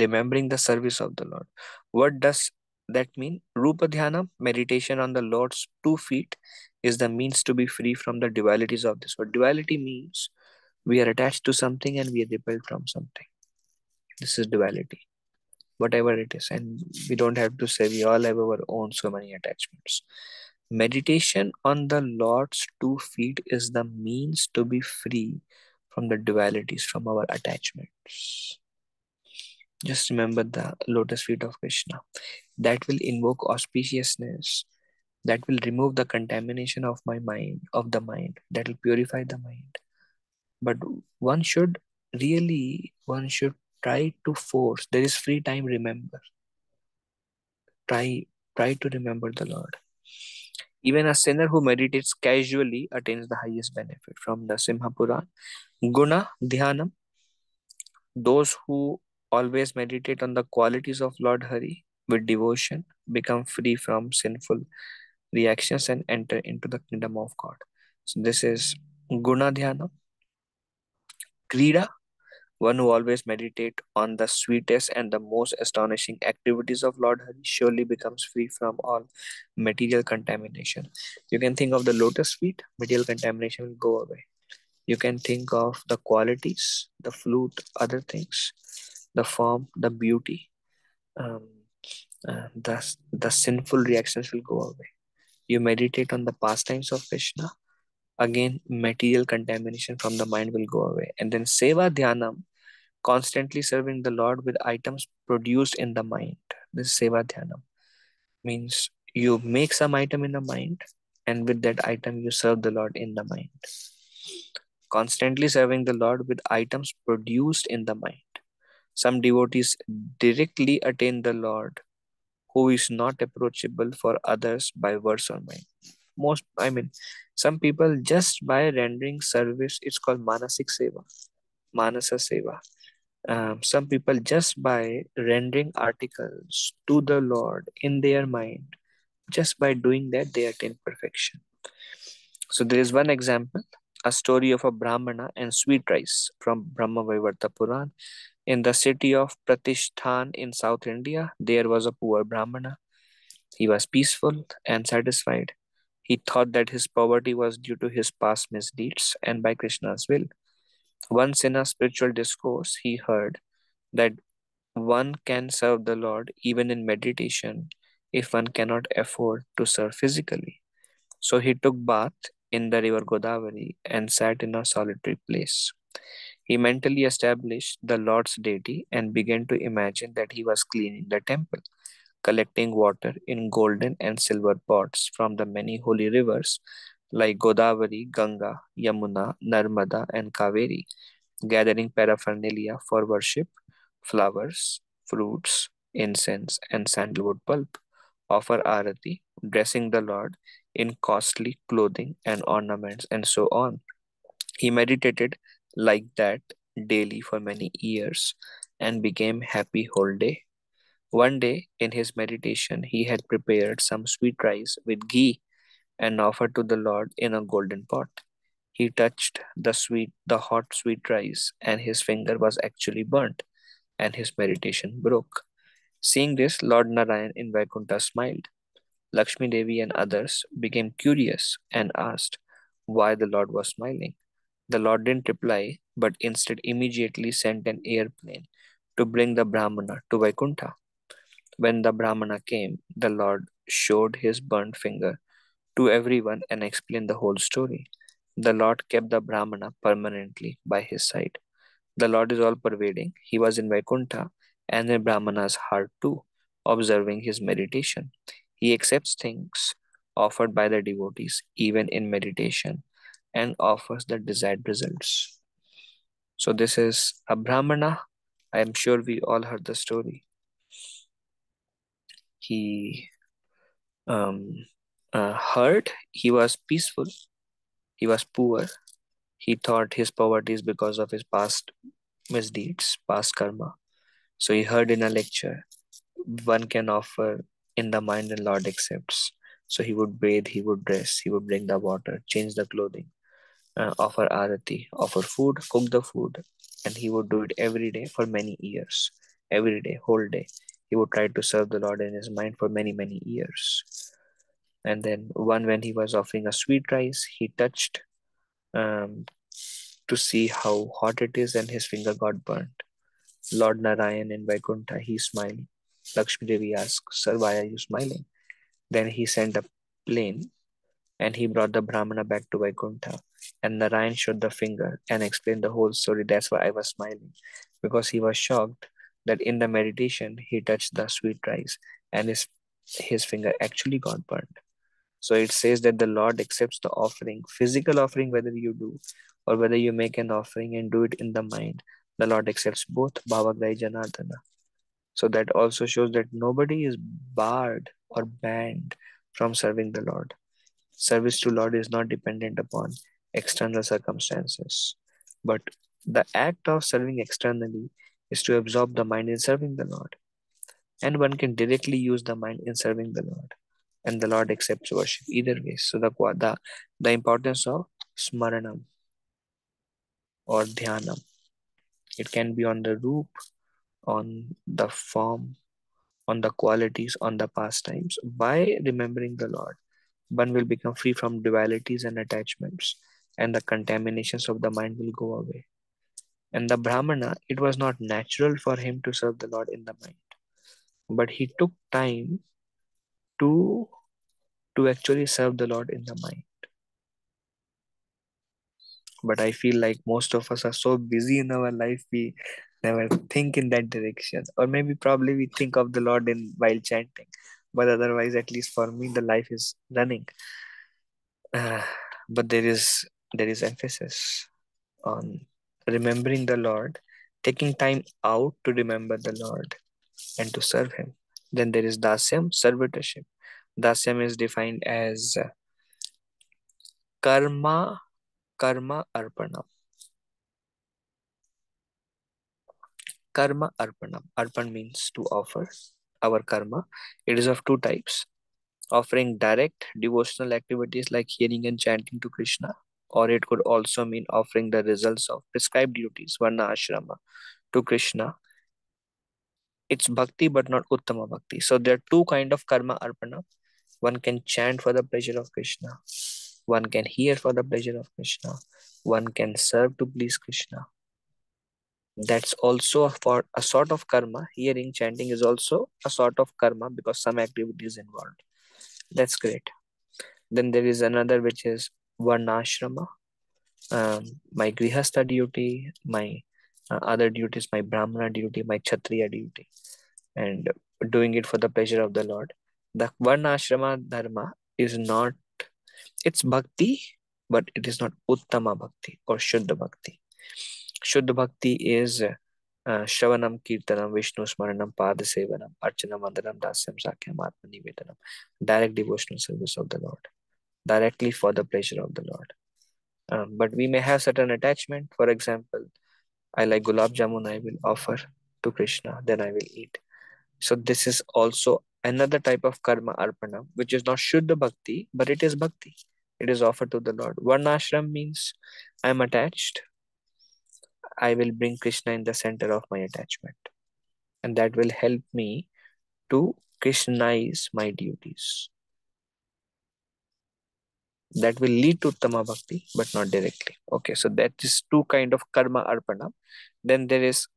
remembering the service of the Lord. What does that mean? Rupa Dhyanam, meditation on the Lord's 2 feet, is the means to be free from the dualities of this world. Duality means we are attached to something and we are repelled from something. This is duality, whatever it is. And we don't have to say, we all have our own so many attachments. Meditation on the Lord's 2 feet is the means to be free from the dualities, from our attachments. Just remember the lotus feet of Krishna. That will invoke auspiciousness. That will remove the contamination of my mind, of the mind. That will purify the mind. But one should try to force. There is free time, remember. Try to remember the Lord. Even a sinner who meditates casually attains the highest benefit. From the Simha Puran. Guna Dhyanam. Those who always meditate on the qualities of Lord Hari with devotion become free from sinful reactions and enter into the kingdom of God. So this is Guna Dhyana. Krida, one who always meditate on the sweetest and the most astonishing activities of Lord Hari surely becomes free from all material contamination. You can think of the lotus feet, material contamination will go away. You can think of the qualities, the flute, other things, the form, the beauty, the sinful reactions will go away. You meditate on the pastimes of Krishna, again, material contamination from the mind will go away. And then Seva Dhyanam, constantly serving the Lord with items produced in the mind. This is Seva Dhyanam. Means you make some item in the mind, and with that item you serve the Lord in the mind. Constantly serving the Lord with items produced in the mind. Some devotees directly attain the Lord, who is not approachable for others by words or mind. Some people just by rendering service, it's called Manasik Seva, Manasa Seva. Some people just by rendering articles to the Lord in their mind, just by doing that, they attain perfection. So there is one example, a story of a Brahmana and sweet rice from Brahma Vaivarta Puran. In the city of Pratishthan in South India, there was a poor Brahmana. He was peaceful and satisfied. He thought that his poverty was due to his past misdeeds and by Krishna's will. Once in a spiritual discourse, he heard that one can serve the Lord even in meditation if one cannot afford to serve physically. So he took bath in the river Godavari and sat in a solitary place. He mentally established the Lord's deity and began to imagine that he was cleaning the temple, collecting water in golden and silver pots from the many holy rivers like Godavari, Ganga, Yamuna, Narmada, and Kaveri, gathering paraphernalia for worship, flowers, fruits, incense, and sandalwood pulp, offer arati, dressing the Lord in costly clothing and ornaments, and so on. He meditated like that daily for many years and became happy whole day. One day, in his meditation, he had prepared some sweet rice with ghee and offered to the Lord in a golden pot. He touched the hot sweet rice, and his finger was actually burnt, and his meditation broke. Seeing this, Lord Narayan in Vaikuntha smiled. Lakshmi Devi and others became curious and asked why the Lord was smiling. The Lord didn't reply, but instead immediately sent an airplane to bring the Brahmana to Vaikuntha. When the Brahmana came, the Lord showed his burnt finger to everyone and explained the whole story. The Lord kept the Brahmana permanently by his side. The Lord is all pervading. He was in Vaikuntha and in Brahmana's heart too, observing his meditation. He accepts things offered by the devotees, even in meditation, and offers the desired results. So this is a Brahmana. I am sure we all heard the story. He heard, he was peaceful, he was poor. He thought his poverty is because of his past misdeeds, past karma. So he heard in a lecture, one can offer in the mind and Lord accepts. So he would bathe, he would dress, he would bring the water, change the clothing, offer arati, offer food, cook the food, and he would do it every day for many years. Every day, whole day. He would try to serve the Lord in his mind for many, many years. And then one, when he was offering a sweet rice, he touched to see how hot it is, and his finger got burnt. Lord Narayan in Vaikuntha, he smiled. Lakshmi Devi asked, Sir, why are you smiling? Then he sent a plane and he brought the Brahmana back to Vaikuntha. And Narayan showed the finger and explained the whole story. That's why I was smiling, because he was shocked that in the meditation he touched the sweet rice and his finger actually got burned. So it says that the Lord accepts the offering, physical offering, whether you do or whether you make an offering and do it in the mind. The Lord accepts both Bhavagrahi Janardana. So that also shows that nobody is barred or banned from serving the Lord. Service to Lord is not dependent upon external circumstances. But the act of serving externally is to absorb the mind in serving the Lord. And one can directly use the mind in serving the Lord. And the Lord accepts worship either way. So the importance of smaranam or dhyanam. It can be on the roop, on the form, on the qualities, on the pastimes. By remembering the Lord, one will become free from dualities and attachments, and the contaminations of the mind will go away. And the Brahmana, it was not natural for him to serve the Lord in the mind, but he took time to actually serve the Lord in the mind. But I feel like most of us are so busy in our life, we never think in that direction. Or maybe probably we think of the Lord in while chanting. But otherwise, at least for me, the life is running. But there is emphasis on remembering the Lord, taking time out to remember the Lord and to serve Him. Then there is dasyam, servitorship. Dasyam is defined as karma arpanam. Karma arpanam. Arpan means to offer our karma. It is of two types: offering direct devotional activities like hearing and chanting to Krishna, or it could also mean offering the results of prescribed duties, varna ashrama, to Krishna. It's bhakti but not uttama bhakti. So there are two kind of karma arpana. One can chant for the pleasure of Krishna. One can hear for the pleasure of Krishna. One can serve to please Krishna. That's also for a sort of karma. Hearing, chanting is also a sort of karma because some activity is involved. That's great. Then there is another which is varnashrama. My grihastha duty, my other duties, my brahmana duty, my kshatriya duty, and doing it for the pleasure of the Lord. The varnashrama dharma is not, it's bhakti, but it is not uttama bhakti or shuddha bhakti. Shuddha bhakti is Shravanam, Kirtanam, Vishnu Smaranam, Padasevanam, Archanam, Vandanam, Dasyam, Sakyam, Atmanivedanam. Direct devotional service of the Lord. Directly for the pleasure of the Lord. But we may have certain attachment. For example, I like gulab jamun, I will offer to Krishna, then I will eat. So this is also another type of karma arpana, which is not Shuddha Bhakti, but it is Bhakti. It is offered to the Lord. Varnashram means I am attached. I will bring Krishna in the center of my attachment. And that will help me to Krishnaize my duties. That will lead to Uttama Bhakti, but not directly. Okay, so that is two kind of karma arpana. Then there is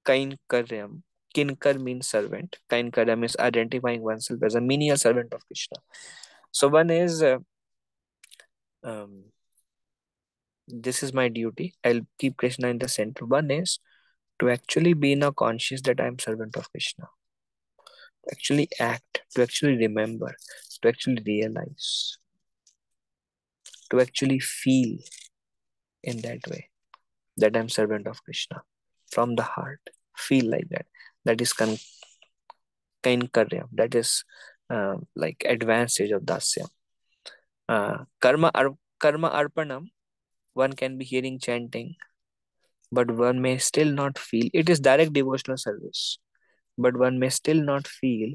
Kainkaryam. Kinkar means servant. Kainkarya means identifying oneself as a menial servant of Krishna. So one is, this is my duty. I'll keep Krishna in the center. One is to actually be in a conscious that I am servant of Krishna. To actually act, to actually remember, to actually realize, to actually feel in that way that I'm servant of Krishna from the heart. Feel like that. That is Kainkaryam. That is like advanced stage of Dasyam. Karma Arpanam, one can be hearing chanting, but one may still not feel. It is direct devotional service, but one may still not feel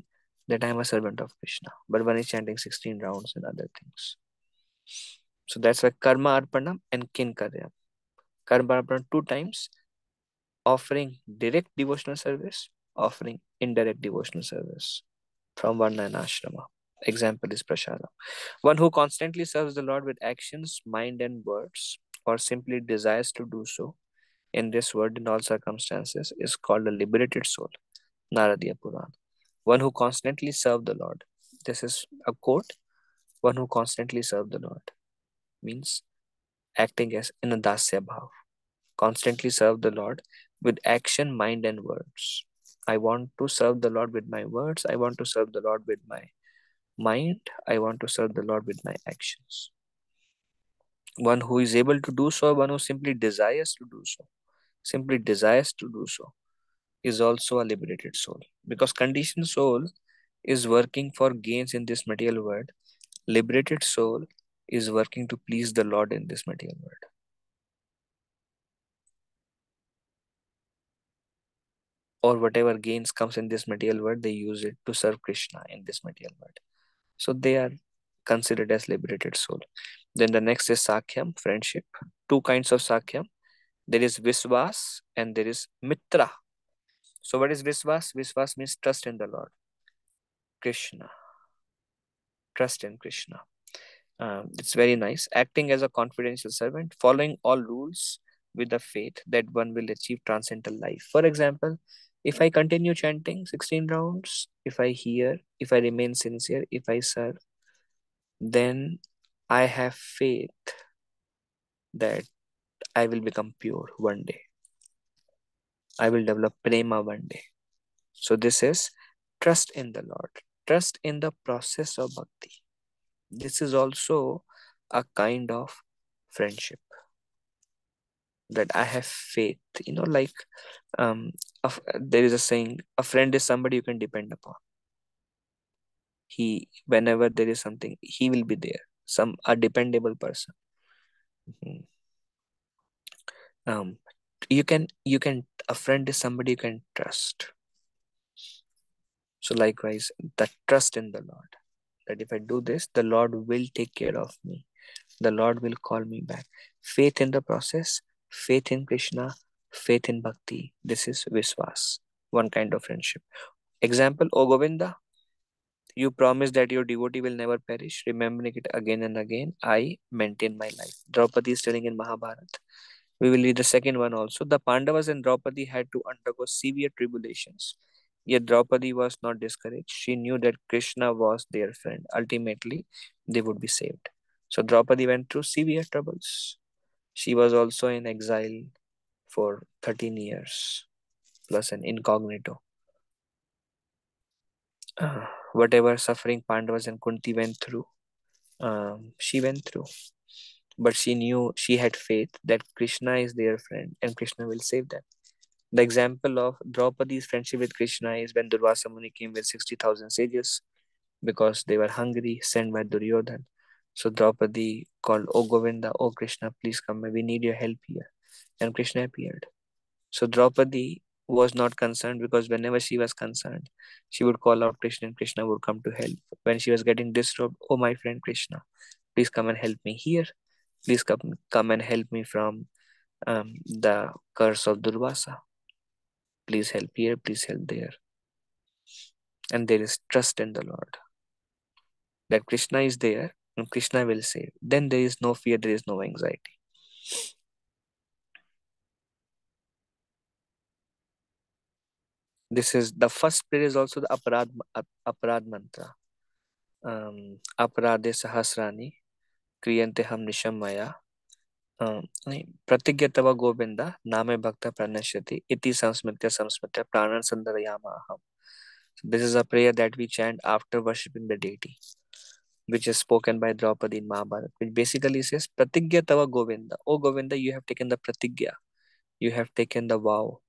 that I am a servant of Krishna. But one is chanting 16 rounds and other things. So that's why Karma Arpanam and Kinkaryam. Karma Arpanam 2 times, offering direct devotional service, offering indirect devotional service from Varna and Ashrama. Example is prashadam. One who constantly serves the Lord with actions, mind, and words, or simply desires to do so in this world in all circumstances, is called a liberated soul. Naradiya Puran. One who constantly serves the Lord. This is a quote. One who constantly serves the Lord means acting as in a dasya bhav. Constantly serve the Lord with action, mind, and words. I want to serve the Lord with my words. I want to serve the Lord with my mind. I want to serve the Lord with my actions. One who is able to do so, one who simply desires to do so, is also a liberated soul. Because conditioned soul is working for gains in this material world. Liberated soul is working to please the Lord in this material world. Or whatever gains comes in this material world, they use it to serve Krishna in this material world. So they are considered as liberated soul. Then the next is Sakhyam, friendship. Two kinds of Sakhyam. There is Viswas and there is Mitra. So what is Viswas? Viswas means trust in the Lord. Krishna. Trust in Krishna. It's very nice. Acting as a confidential servant, following all rules with the faith that one will achieve transcendental life. For example, if I continue chanting 16 rounds, if I hear, if I remain sincere, if I serve, then I have faith that I will become pure one day. I will develop prema one day. So this is trust in the Lord. Trust in the process of bhakti. This is also a kind of friendship. That I have faith. Like there is a saying, a friend is somebody you can depend upon. Whenever there is something, he will be there. A dependable person. Mhm. A friend is somebody you can trust. So likewise, the trust in the Lord, that if I do this, the Lord will take care of me. The Lord will call me back. Faith in the process, faith in Krishna, faith in bhakti. This is Viswas, one kind of friendship. Example, O Govinda, you promise that your devotee will never perish. Remembering it again and again, I maintain my life. Draupadi is telling in Mahabharata. We will read the second one also. The Pandavas and Draupadi had to undergo severe tribulations. Yet Draupadi was not discouraged. She knew that Krishna was their friend. Ultimately, they would be saved. So Draupadi went through severe troubles. She was also in exile for 13 years, plus an incognito. Whatever suffering Pandavas and Kunti went through, she went through. But she knew, she had faith that Krishna is their friend and Krishna will save them. The example of Draupadi's friendship with Krishna is when Durvasa Muni came with 60,000 sages because they were hungry, sent by Duryodhan. So Draupadi called, O Govinda, O Krishna, please come, we need your help here. And Krishna appeared. So Draupadi was not concerned because whenever she was concerned, she would call out Krishna and Krishna would come to help. When she was getting disrobed, oh my friend Krishna, please come and help me here. Please come and help me from the curse of Durvasa. Please help here, please help there. And there is trust in the Lord. That Krishna is there and Krishna will save. Then there is no fear, there is no anxiety. This is the first prayer is also the aparad mantra. Aparade sahasrani kriyante ham nishamaya pratigya tava govinda name bhakta pranashyati iti samsmitya pranan sandarayamaham. This is a prayer that we chant after worshipping the deity, which is spoken by Draupadi in Mahabharata, which basically says pratigya tava govinda. Oh Govinda, you have taken the pratigya, you have taken the vow.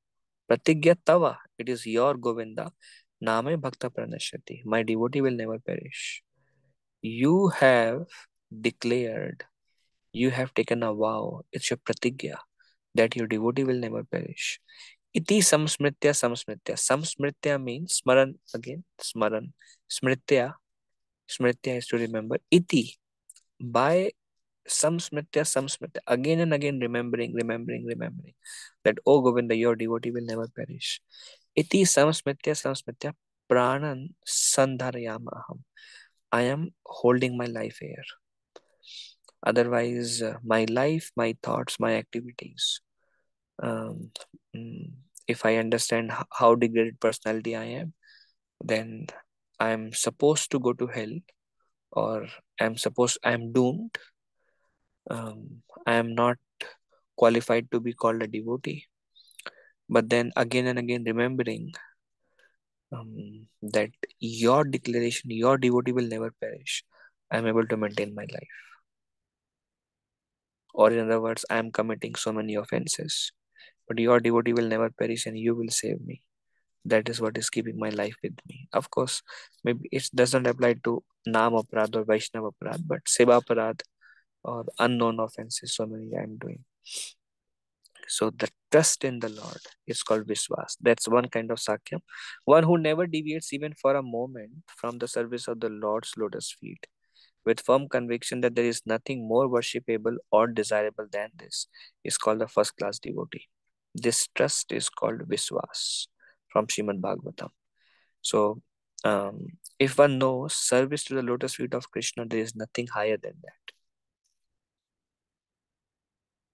Pratigya tava, it is your Govinda. Name bhakta pranashyati, my devotee will never perish. You have declared, you have taken a vow, it's your pratigya, that your devotee will never perish. Iti samsmritya. Samsmritya means smaran again, smaran. Smritya is to remember. Iti, by samsmritya, again and again remembering, that, oh Govinda, your devotee will never perish. Iti samsmritya, pranan sandharayamaham. I am holding my life here. Otherwise, my life, my thoughts, my activities, um, if I understand how degraded personality I am, then I am supposed to go to hell, or I am doomed. I am not qualified to be called a devotee. But then again and again remembering that your declaration, your devotee will never perish, I am able to maintain my life. Or in other words, I am committing so many offenses, but your devotee will never perish and you will save me. That is what is keeping my life with me. Of course, maybe it doesn't apply to Nam Aparad or Vaishnava Aparad, but Seva Aparad or unknown offenses, so many I am doing. So the trust in the Lord is called Viswas. That's one kind of Sakyam. One who never deviates even for a moment from the service of the Lord's lotus feet, with firm conviction that there is nothing more worshipable or desirable than this, is called the first class devotee. This trust is called Viswas from Srimad Bhagavatam. So, if one knows service to the lotus feet of Krishna, there is nothing higher than that.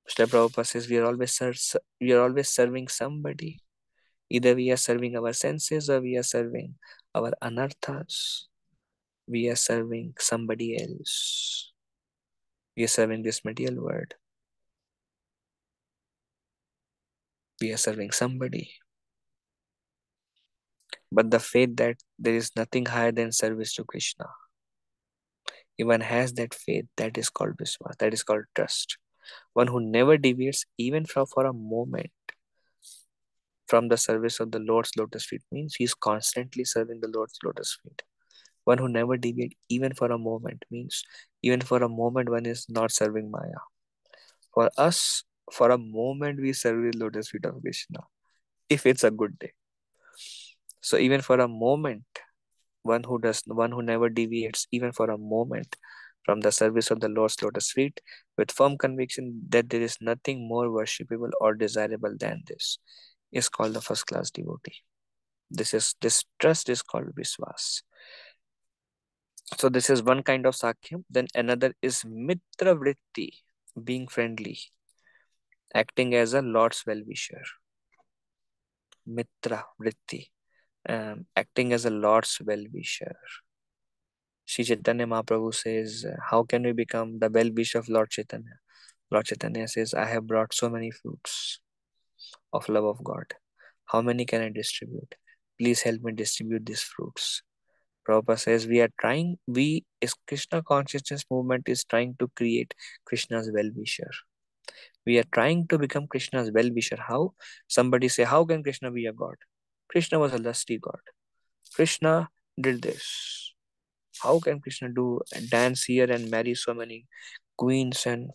Srila Prabhupada says we are always serving somebody. Either we are serving our senses or we are serving our anarthas. We are serving somebody else. We are serving this material world. We are serving somebody. But the faith that there is nothing higher than service to Krishna, if one has that faith, that is called Viswas, that is called trust. One who never deviates even for a moment from the service of the Lord's lotus feet means he is constantly serving the Lord's lotus feet. One who never deviates even for a moment means even for a moment one is not serving Maya. For us, for a moment we serve the lotus feet of Krishna, if it's a good day. So even for a moment, one who never deviates even for a moment from the service of the Lord's lotus feet, with firm conviction that there is nothing more worshipable or desirable than this, is called the first class devotee. This trust is called Viswas. So this is one kind of Sakyam. Then another is Mitra Vritti, being friendly, acting as a Lord's well-wisher. Mitra Vritti, acting as a Lord's well-wisher. Sri Chaitanya Mahaprabhu says, how can we become the well-wisher of Lord Chaitanya? Lord Chaitanya says, I have brought so many fruits of love of God. How many can I distribute? Please help me distribute these fruits. Prabhupada says, as Krishna consciousness movement is trying to create Krishna's well-wisher. We are trying to become Krishna's well-wisher. How? Somebody say, how can Krishna be a god? Krishna was a lusty god. Krishna did this. How can Krishna do dance here and marry so many queens? And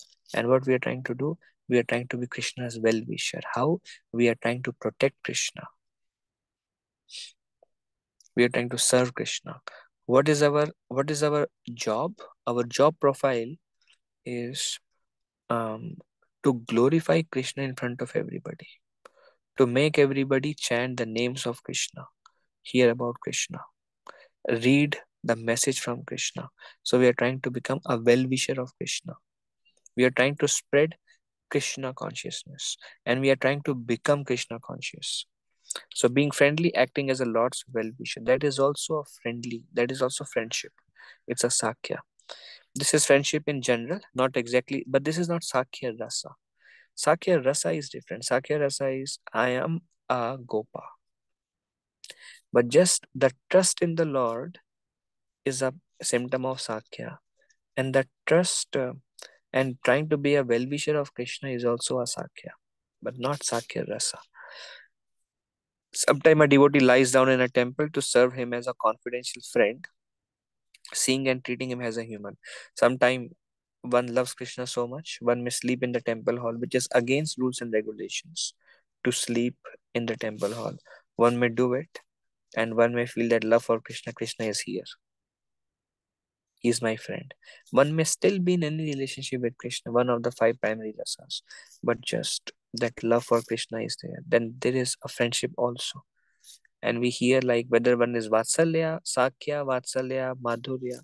what we are trying to do? We are trying to be Krishna's well-wisher. How? We are trying to protect Krishna. We are trying to serve Krishna. What is our job? Our job profile is to glorify Krishna in front of everybody, to make everybody chant the names of Krishna, hear about Krishna, read the message from Krishna. So we are trying to become a well-wisher of Krishna. We are trying to spread Krishna consciousness, and we are trying to become Krishna conscious. So being friendly, acting as a Lord's well-wisher, that is also friendship. It's a Sakya. This is friendship in general, not exactly, but this is not Sakya Rasa. Sakya Rasa is different. Sakya Rasa is, I am a Gopa. But just the trust in the Lord is a symptom of Sakya. And the trust and trying to be a well-wisher of Krishna is also a Sakya, but not Sakya Rasa. Sometimes a devotee lies down in a temple to serve him as a confidential friend, seeing and treating him as a human. Sometimes one loves Krishna so much, one may sleep in the temple hall, which is against rules and regulations to sleep in the temple hall. One may do it, and one may feel that love for Krishna is here. He is my friend. One may still be in any relationship with Krishna, one of the 5 primary rasas, but just that love for Krishna is there. Then there is a friendship also. And we hear like whether one is Vatsalya, Sakya, Vatsalya, Madhurya.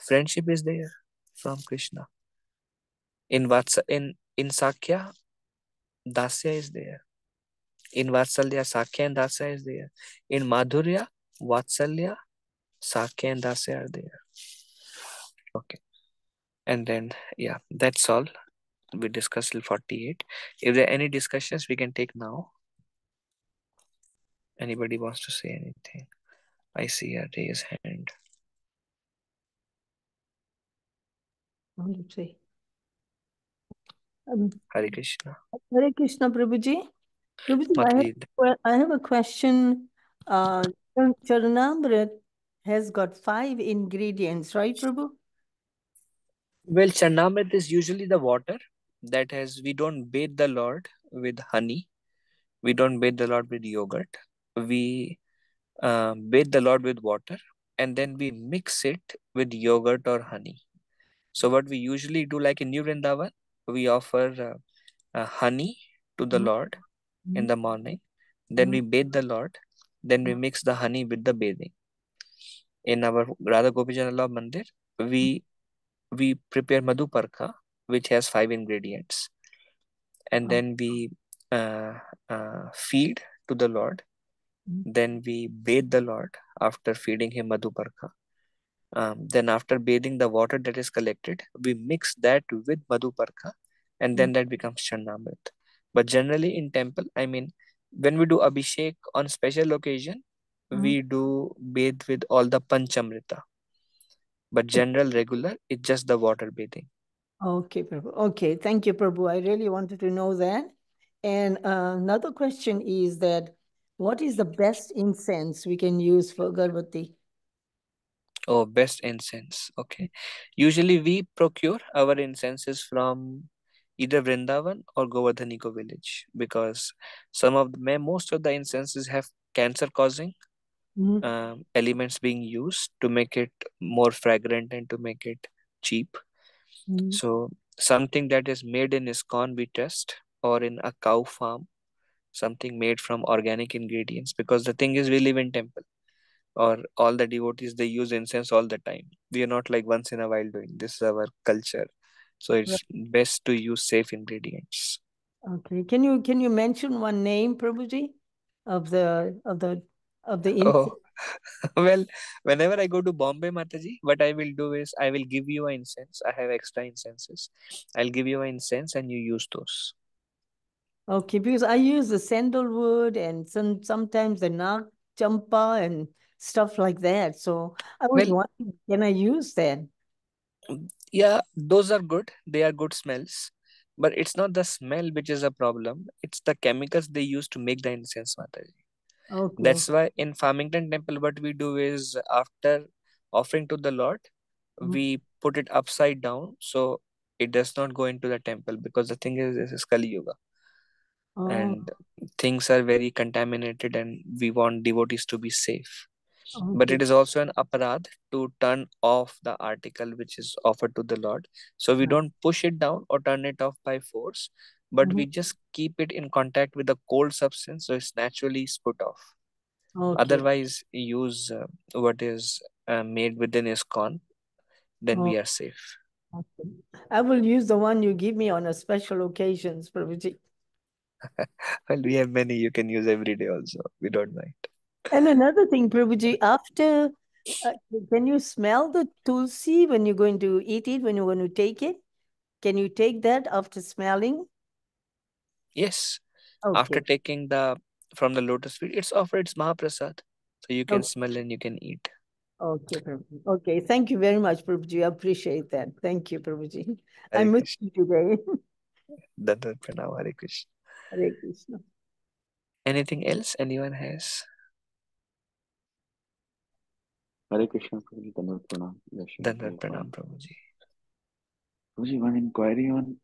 friendship is there from Krishna. In Sakya, Dasya is there. In Vatsalya, Sakya and Dasya is there. In Madhurya, Vatsalya, Sakya and Dasya are there. Okay. And then, yeah, that's all. We discussed till 48. If there are any discussions, we can take now. Anybody wants to say anything? I see a raised hand. What did you say? Hare Krishna. Hare Krishna, Prabhuji. Prabhuji, Mataji. I have a question. Charanamrit has got 5 ingredients, right, Prabhu? Well, Charnamrit is usually the water that has, we don't bathe the Lord with honey. We don't bathe the Lord with yogurt. We bathe the Lord with water, and then we mix it with yogurt or honey. So what we usually do, like in New Vrindavan, we offer honey to the Lord in the morning. Then we bathe the Lord. Then we mix the honey with the bathing. In our Radha Gopijanala Mandir, we prepare Madhuparka, which has 5 ingredients. And then we feed to the Lord. Then we bathe the Lord after feeding him Madhuparka. Then after bathing the water that is collected, we mix that with Madhuparka, and then that becomes Charnamrit. But generally in temple, I mean, when we do Abhishek on special occasion, we do bathe with all the Panchamrita. But general regular, it's just the water bathing. Okay, Prabhu. Okay, thank you, Prabhu. I really wanted to know that. And another question is that what is the best incense we can use for Garbati? Oh, best incense. Okay. Usually we procure our incenses from either Vrindavan or Govardhaniko village, because most of the incenses have cancer causing elements being used to make it more fragrant and to make it cheap. So something that is made in ISKCON we test, or in a cow farm, something made from organic ingredients, because the thing is we live in temple, or all the devotees, they use incense all the time. We are not like once in a while doing this. Is our culture, so it's best to use safe ingredients. Okay, can you mention one name, Prabhuji, of the incense? Oh, well, whenever I go to Bombay, Mataji, what I will do is I will give you an incense. I have extra incenses. I'll give you an incense and you use those. Okay, because I use the sandalwood and sometimes the nag champa and stuff like that. So I was Well, wondering, can I use that? yeah, those are good. They are good smells. But it's not the smell which is a problem. It's the chemicals they use to make the incense, Mataji. Okay. That's why in Farmington Temple, what we do is after offering to the Lord, we put it upside down so it does not go into the temple, because the thing is, this is Kali Yuga. And things are very contaminated and we want devotees to be safe. But it is also an aparadh to turn off the article which is offered to the Lord. So we don't push it down or turn it off by force, but we just keep it in contact with the cold substance, so it's naturally put off. Otherwise, use what is made within ISKCON, then we are safe. Okay. I will use the one you give me on a special occasions, Prabhuji. Well, we have many. You can use every day also. We don't mind. And another thing, Prabhuji, after, can you smell the tulsi when you're going to eat it, when you're going to take it? Can you take that after smelling? Yes. Okay. After taking from the lotus feet, it's offered, it's Mahaprasad. So you can smell and you can eat. Okay, Prabhuji. Okay, thank you very much, Prabhuji. I appreciate that. Thank you, Prabhuji. I Hare missed you today. Dandavat Pranam, Hare Krishna. Hare Krishna. Anything else anyone has? Hare Krishna, Prabhuji, Dandavat Pranam. Dandavat Pranam, Prabhuji. Prabhuji, one inquiry on,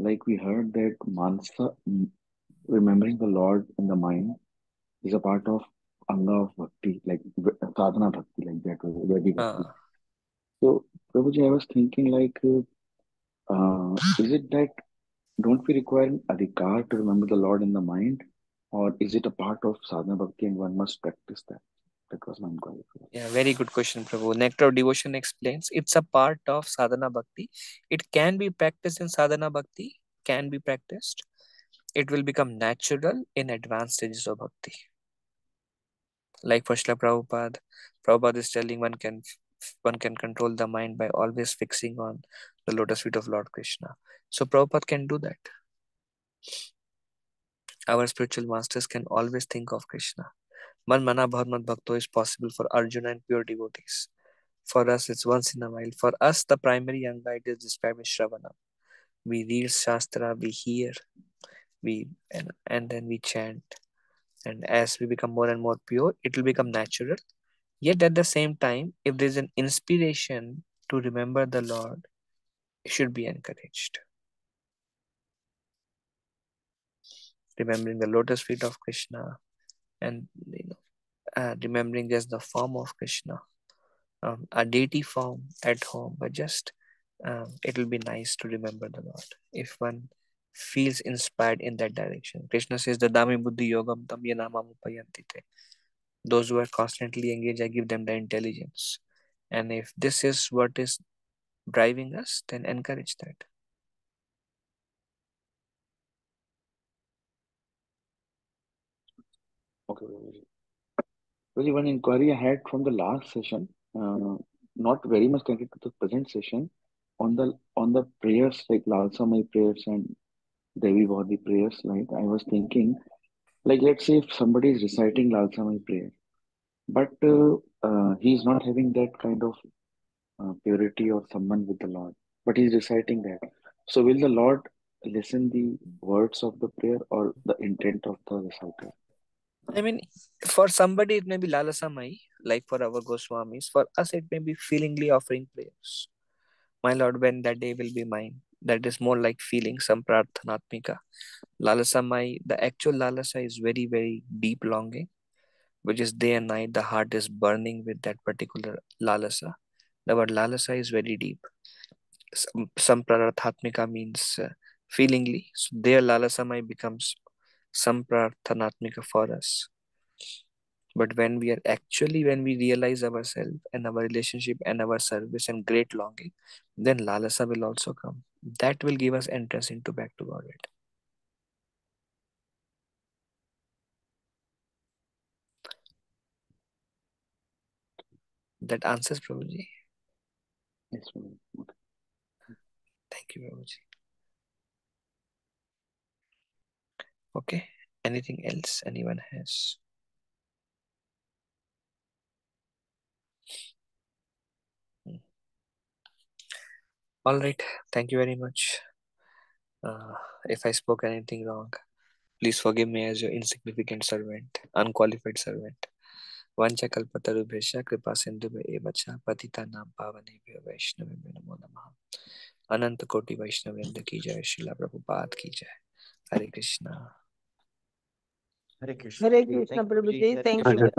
like we heard that Manasa, remembering the Lord in the mind, is a part of Anga of Bhakti, like sadhana Bhakti, like that, Vedic Bhakti. So, Prabhuji, I was thinking like, is it that don't we require an adhikar to remember the Lord in the mind, or is it a part of sadhana Bhakti and one must practice that? That was my inquiry. Yeah, very good question, Prabhu. Nectar of Devotion explains it's a part of sadhana bhakti. It can be practiced in sadhana bhakti, can be practiced. It will become natural in advanced stages of bhakti. Like for Srila Prabhupada, Prabhupada is telling one can control the mind by always fixing on the lotus feet of Lord Krishna. So Prabhupada can do that. Our spiritual masters can always think of Krishna. Man mana bhavat bhakto is possible for Arjuna and pure devotees. For us, it's once in a while. For us, the primary anga it is described in Shravana. We read Shastra, we hear, and then we chant. And as we become more and more pure, it will become natural. Yet at the same time, if there is an inspiration to remember the Lord, it should be encouraged. Remembering the lotus feet of Krishna, and remembering just the form of Krishna, a deity form at home, but just it will be nice to remember the Lord if one feels inspired in that direction. Krishna says, the Dami Buddhi Yogam Tam Yanamam Upayantite. Those who are constantly engaged, I give them the intelligence. And if this is what is driving us, then encourage that. Okay. Well, one inquiry I had from the last session, not very much connected to the present session, on the prayers like Lalsa Mai prayers and Devi Body prayers. Like I was thinking, like let's say if somebody is reciting Lalsa Mai prayer, but he's not having that kind of purity or someone with the Lord, but he's reciting that. So will the Lord listen the words of the prayer or the intent of the reciter? I mean, for somebody it may be Lalasamai, like for our Goswamis. For us it may be feelingly offering prayers. My Lord, when that day will be mine. That is more like feeling, samprarthanatmika. Lalasamai, the actual lalasa is very, very deep longing, which is day and night. The heart is burning with that particular lalasa. The word lalasa is very deep. Samprarthatmika means feelingly. So there lalasamai becomes samprarthanatmika for us. But when we realize ourselves and our relationship and our service and great longing, then lalasa will also come. That will give us entrance into back to Godhead. That answers, Prabhuji. Yes, Swami. Okay. Thank you, Prabhuji. Okay. Anything else anyone has? All right. Thank you very much. If I spoke anything wrong, please forgive me as your insignificant servant, unqualified servant. Vancha kalpatarubhesha kripa sindhubhe evacha patitanam pavanebhyo vaishnavebhyo namo namaha. अनंत कोटि वैष्णव वृंद की जय, श्रीला प्रभुपाद की जय. हरे Krishna. Hare Krishna. Hare Thank Krishna, you, Prabhuji. Hare Thank Krishna.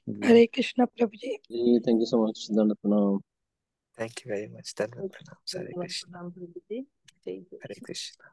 you. Hare Krishna Prabhuji. Thank you so much, Dana Pranam. Thank you very much. Dhanavad pranam. Hare Krishna. Prabhuji. Hare Krishna.